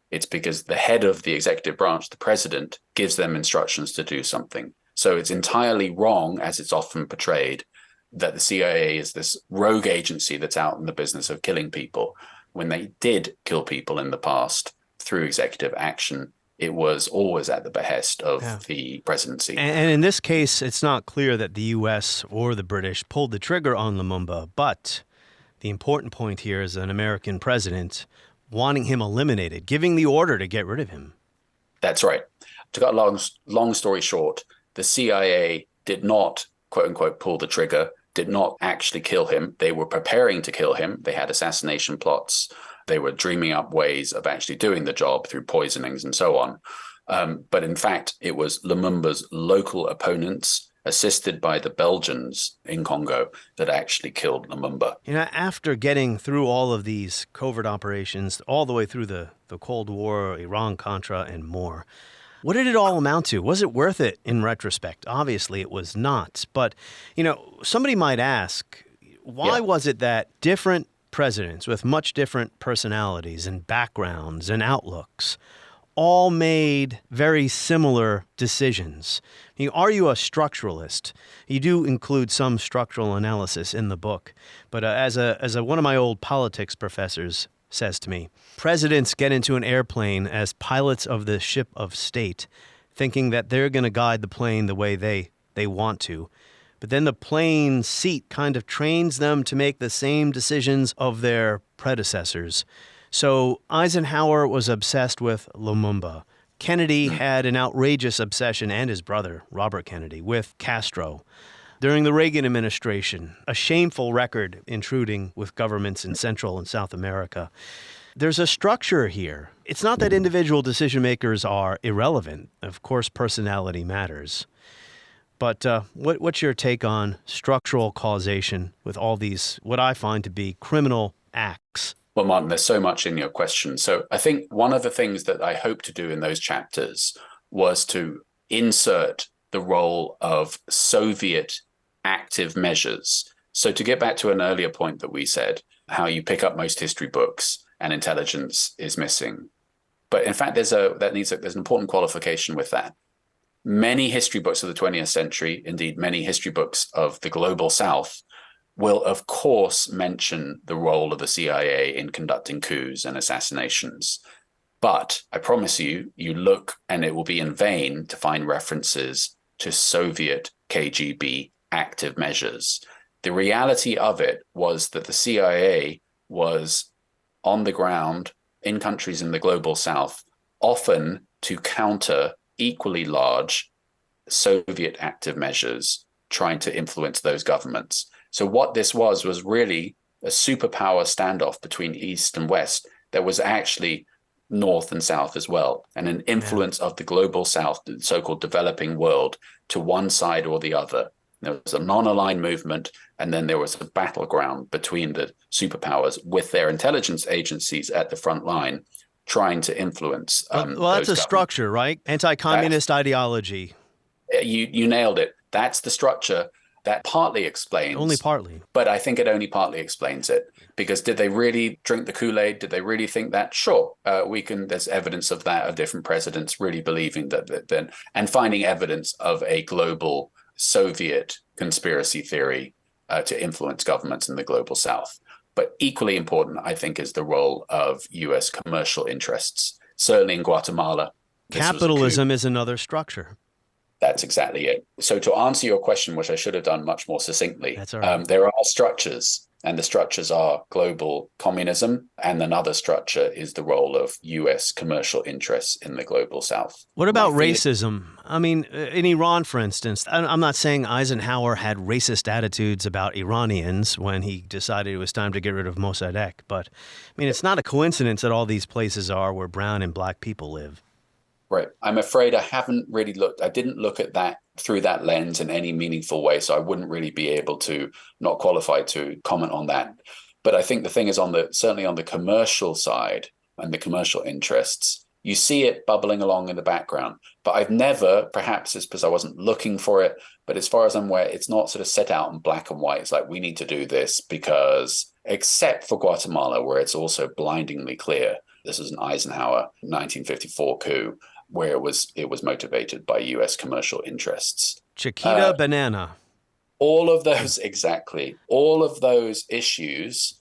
It's because the head of the executive branch, the president, gives them instructions to do something. So it's entirely wrong, as it's often portrayed, that the CIA is this rogue agency that's out in the business of killing people. When they did kill people in the past through executive action, it was always at the behest of the presidency. And in this case, it's not clear that the U.S. or the British pulled the trigger on Lumumba, but the important point here is an American president wanting him eliminated, giving the order to get rid of him. That's right. To cut a long story short, the CIA did not, quote unquote, pull the trigger, did not actually kill him. They were preparing to kill him. They had assassination plots. They were dreaming up ways of actually doing the job through poisonings and so on. But in fact, it was Lumumba's local opponents, assisted by the Belgians in Congo, that actually killed Lumumba. You know, after getting through all of these covert operations, all the way through the Cold War, Iran-Contra, and more, what did it all amount to? Was it worth it in retrospect? Obviously, it was not. But, you know, somebody might ask, why was it that different presidents with much different personalities and backgrounds and outlooks all made very similar decisions? Are you a structuralist? You do include some structural analysis in the book. But as one of my old politics professors says to me, presidents get into an airplane as pilots of the ship of state, thinking that they're going to guide the plane the way they want to. But then the plane seat kind of trains them to make the same decisions of their predecessors. So Eisenhower was obsessed with Lumumba. Kennedy had an outrageous obsession, and his brother, Robert Kennedy, with Castro. During the Reagan administration, a shameful record intruding with governments in Central and South America. There's a structure here. It's not that individual decision makers are irrelevant. Of course, personality matters. But what's your take on structural causation with all these, what I find to be criminal acts? Well, Martin, there's so much in your question. So I think one of the things that I hope to do in those chapters was to insert the role of Soviet active measures. So to get back to an earlier point that we said, how you pick up most history books and intelligence is missing. But in fact, there's an important qualification with that. Many history books of the 20th century, indeed many history books of the global South, will, of course, mention the role of the CIA in conducting coups and assassinations. But I promise you, you look and it will be in vain to find references to Soviet KGB active measures. The reality of it was that the CIA was on the ground in countries in the global south, often to counter equally large Soviet active measures, trying to influence those governments. So what this was really a superpower standoff between East and West. There was actually North and South as well, and an influence of the global South, the so-called developing world, to one side or the other. There was a non-aligned movement, and then there was a battleground between the superpowers with their intelligence agencies at the front line trying to influence. Well, that's a structure, right? Anti-communist ideology. You nailed it. That's the structure that partly explains. Only partly. But I think it only partly explains it. Because did they really drink the Kool-Aid? Did they really think that? Sure, there's evidence of that, of different presidents really believing that then, and finding evidence of a global Soviet conspiracy theory to influence governments in the global south. But equally important, I think, is the role of U.S. commercial interests. Certainly in Guatemala. Capitalism is another structure. That's exactly it. So to answer your question, which I should have done much more succinctly, That's all right. There are structures, and the structures are global communism, and another structure is the role of U.S. commercial interests in the global south. What about racism? I mean, in Iran, for instance, I'm not saying Eisenhower had racist attitudes about Iranians when he decided it was time to get rid of Mossadegh, but I mean, it's not a coincidence that all these places are where brown and black people live. Right. I'm afraid I haven't really looked. I didn't look at that through that lens in any meaningful way, so I wouldn't really be able to, not qualified to comment on that. But I think the thing is, certainly on the commercial side and the commercial interests, you see it bubbling along in the background. But I've never, perhaps it's because I wasn't looking for it, but as far as I'm aware, it's not sort of set out in black and white. It's like, we need to do this because, except for Guatemala, where it's also blindingly clear. This is an Eisenhower 1954 coup, where it was motivated by U.S. commercial interests. Chiquita banana. All of those, exactly. All of those issues,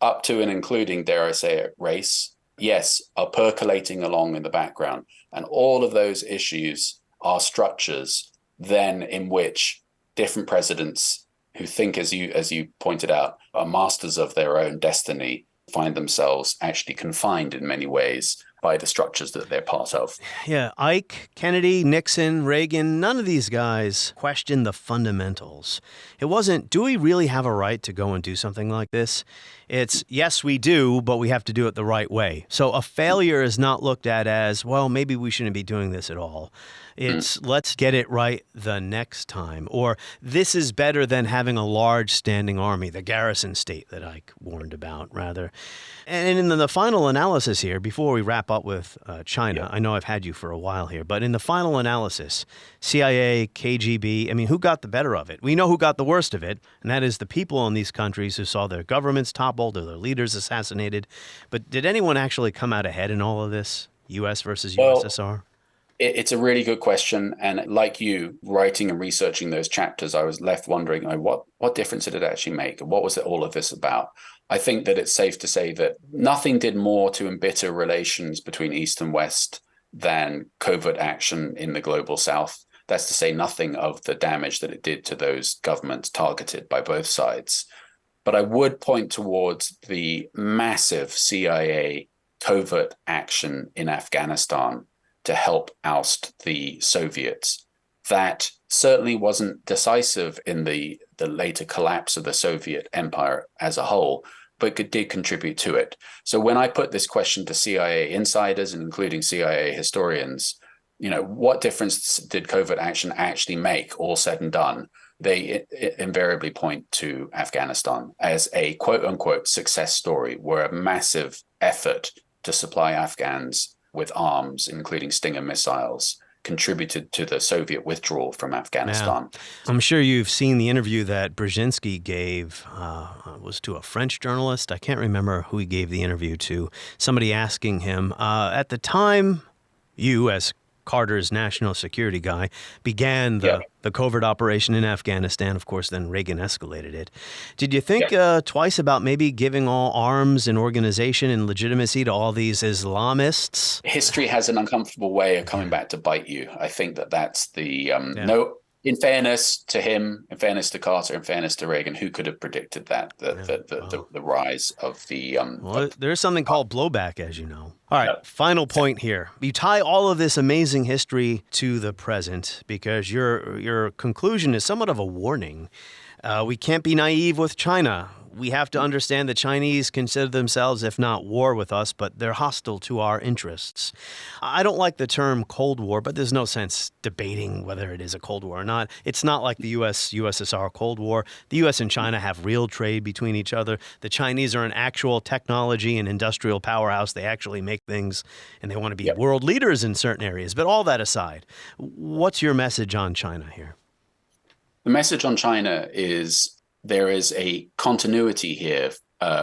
up to and including, dare I say it, race, yes, are percolating along in the background. And all of those issues are structures then in which different presidents who think, as you pointed out, are masters of their own destiny, find themselves actually confined in many ways by the structures that they're part of. Yeah, Ike, Kennedy, Nixon, Reagan, none of these guys questioned the fundamentals. It wasn't, do we really have a right to go and do something like this? It's, yes, we do, but we have to do it the right way. So a failure is not looked at as, well, maybe we shouldn't be doing this at all. It's let's get it right the next time. Or this is better than having a large standing army, the garrison state that Ike warned about, rather. And in the final analysis here, before we wrap up with China, I know I've had you for a while here, but in the final analysis, CIA, KGB, I mean, who got the better of it? We know who got the worst of it, and that is the people in these countries who saw their governments toppled or their leaders assassinated. But did anyone actually come out ahead in all of this, U.S. versus USSR? It's a really good question. And like you, writing and researching those chapters, I was left wondering, what difference did it actually make? What was all of this about? I think that it's safe to say that nothing did more to embitter relations between East and West than covert action in the global South. That's to say nothing of the damage that it did to those governments targeted by both sides. But I would point towards the massive CIA covert action in Afghanistan to help oust the Soviets. That certainly wasn't decisive in the later collapse of the Soviet empire as a whole, but it did contribute to it. So when I put this question to CIA insiders and including CIA historians, what difference did covert action actually make, all said and done? They invariably point to Afghanistan as a quote-unquote success story, where a massive effort to supply Afghans with arms, including Stinger missiles, contributed to the Soviet withdrawal from Afghanistan. Yeah. I'm sure you've seen the interview that Brzezinski gave, was to a French journalist. I can't remember who he gave the interview to. Somebody asking him, at the time, you as Carter's national security guy, began the covert operation in Afghanistan. Of course, then Reagan escalated it. Did you think twice about maybe giving all arms and organization and legitimacy to all these Islamists? History has an uncomfortable way of coming back to bite you. I think that's the no. In fairness to him, in fairness to Carter, in fairness to Reagan, who could have predicted that the rise of the? Well, there's something called blowback, as you know. All right, final point here. You tie all of this amazing history to the present because your conclusion is somewhat of a warning. We can't be naive with China. We have to understand the Chinese consider themselves, if not war with us, but they're hostile to our interests. I don't like the term Cold War, but there's no sense debating whether it is a Cold War or not. It's not like the USSR Cold War. The U.S. and China have real trade between each other. The Chinese are an actual technology and industrial powerhouse. They actually make things, and they want to be world leaders in certain areas. But all that aside, what's your message on China here? The message on China is there is a continuity here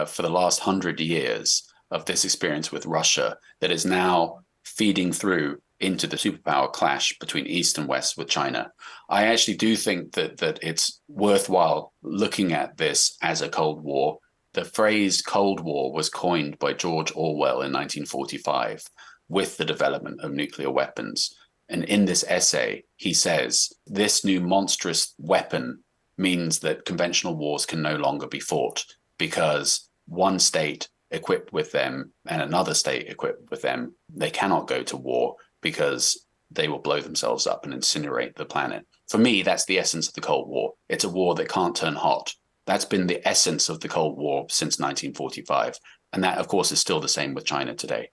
for the last 100 years of this experience with Russia that is now feeding through into the superpower clash between East and West with China. I actually do think that it's worthwhile looking at this as a Cold War. The phrase Cold War was coined by George Orwell in 1945 with the development of nuclear weapons. And in this essay, he says, this new monstrous weapon means that conventional wars can no longer be fought because one state equipped with them and another state equipped with them, they cannot go to war because they will blow themselves up and incinerate the planet. For me, that's the essence of the Cold War. It's a war that can't turn hot. That's been the essence of the Cold War since 1945. And that, of course, is still the same with China today.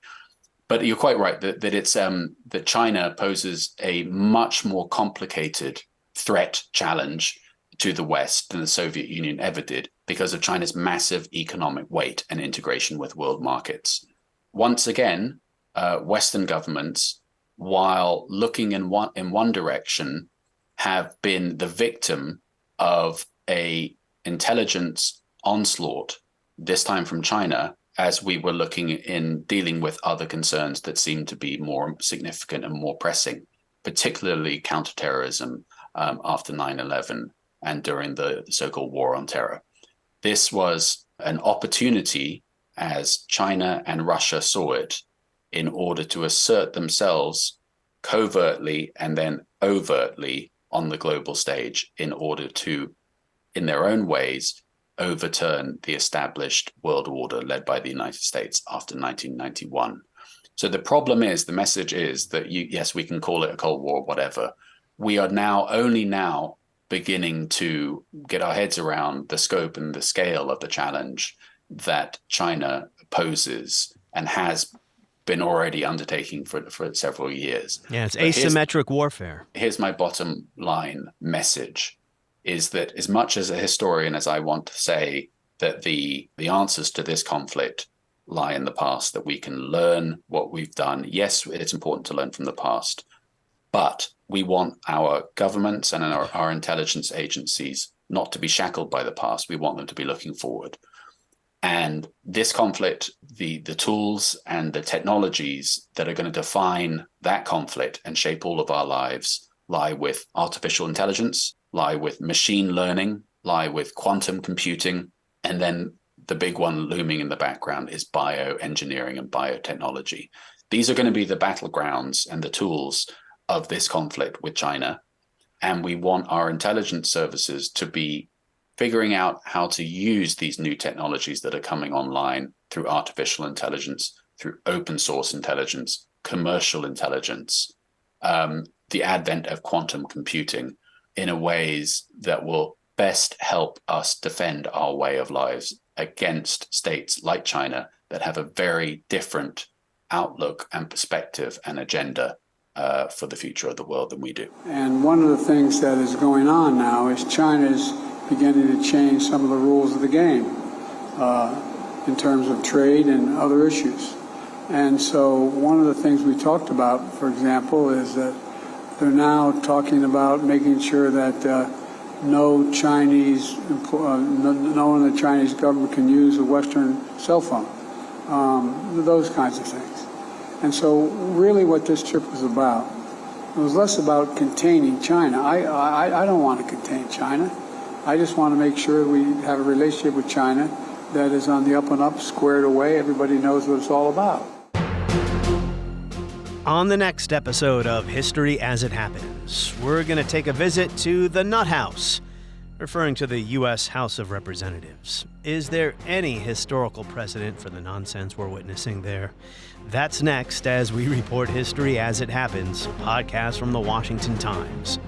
But you're quite right that it's that China poses a much more complicated threat challenge to the West than the Soviet Union ever did because of China's massive economic weight and integration with world markets. Once again, Western governments, while looking in one direction, have been the victim of a intelligence onslaught, this time from China, as we were looking in dealing with other concerns that seem to be more significant and more pressing, particularly counterterrorism after 9/11 and during the so-called War on Terror. This was an opportunity, as China and Russia saw it, in order to assert themselves covertly and then overtly on the global stage in order to, in their own ways, overturn the established world order led by the United States after 1991. So the problem is, the message is that, yes, we can call it a Cold War, whatever. We are only now beginning to get our heads around the scope and the scale of the challenge that China poses and has been already undertaking for several years. Yeah, it's asymmetric warfare. Here's my bottom line message, is that as much as a historian as I want to say that the answers to this conflict lie in the past, that we can learn what we've done. Yes, it's important to learn from the past, but we want our governments and our intelligence agencies not to be shackled by the past. We want them to be looking forward. And this conflict, the tools and the technologies that are going to define that conflict and shape all of our lives lie with artificial intelligence, lie with machine learning, lie with quantum computing, and then the big one looming in the background is bioengineering and biotechnology. These are going to be the battlegrounds and the tools of this conflict with China. And we want our intelligence services to be figuring out how to use these new technologies that are coming online through artificial intelligence, through open source intelligence, commercial intelligence, the advent of quantum computing in a ways that will best help us defend our way of lives against states like China that have a very different outlook and perspective and agenda for the future of the world than we do. And one of the things that is going on now is China's beginning to change some of the rules of the game in terms of trade and other issues. And so one of the things we talked about, for example, is that they're now talking about making sure that no one in the Chinese government can use a Western cell phone, those kinds of things. And so really what this trip was about It was less about containing China. I don't want to contain China. I just want to make sure we have a relationship with China that is on the up and up, squared away. Everybody knows what it's all about. On the next episode of History as It Happens, we're going to take a visit to the Nut House, referring to the U.S. House of Representatives. Is there any historical precedent for the nonsense we're witnessing there? That's next as we report History as It Happens, a podcast from the Washington Times.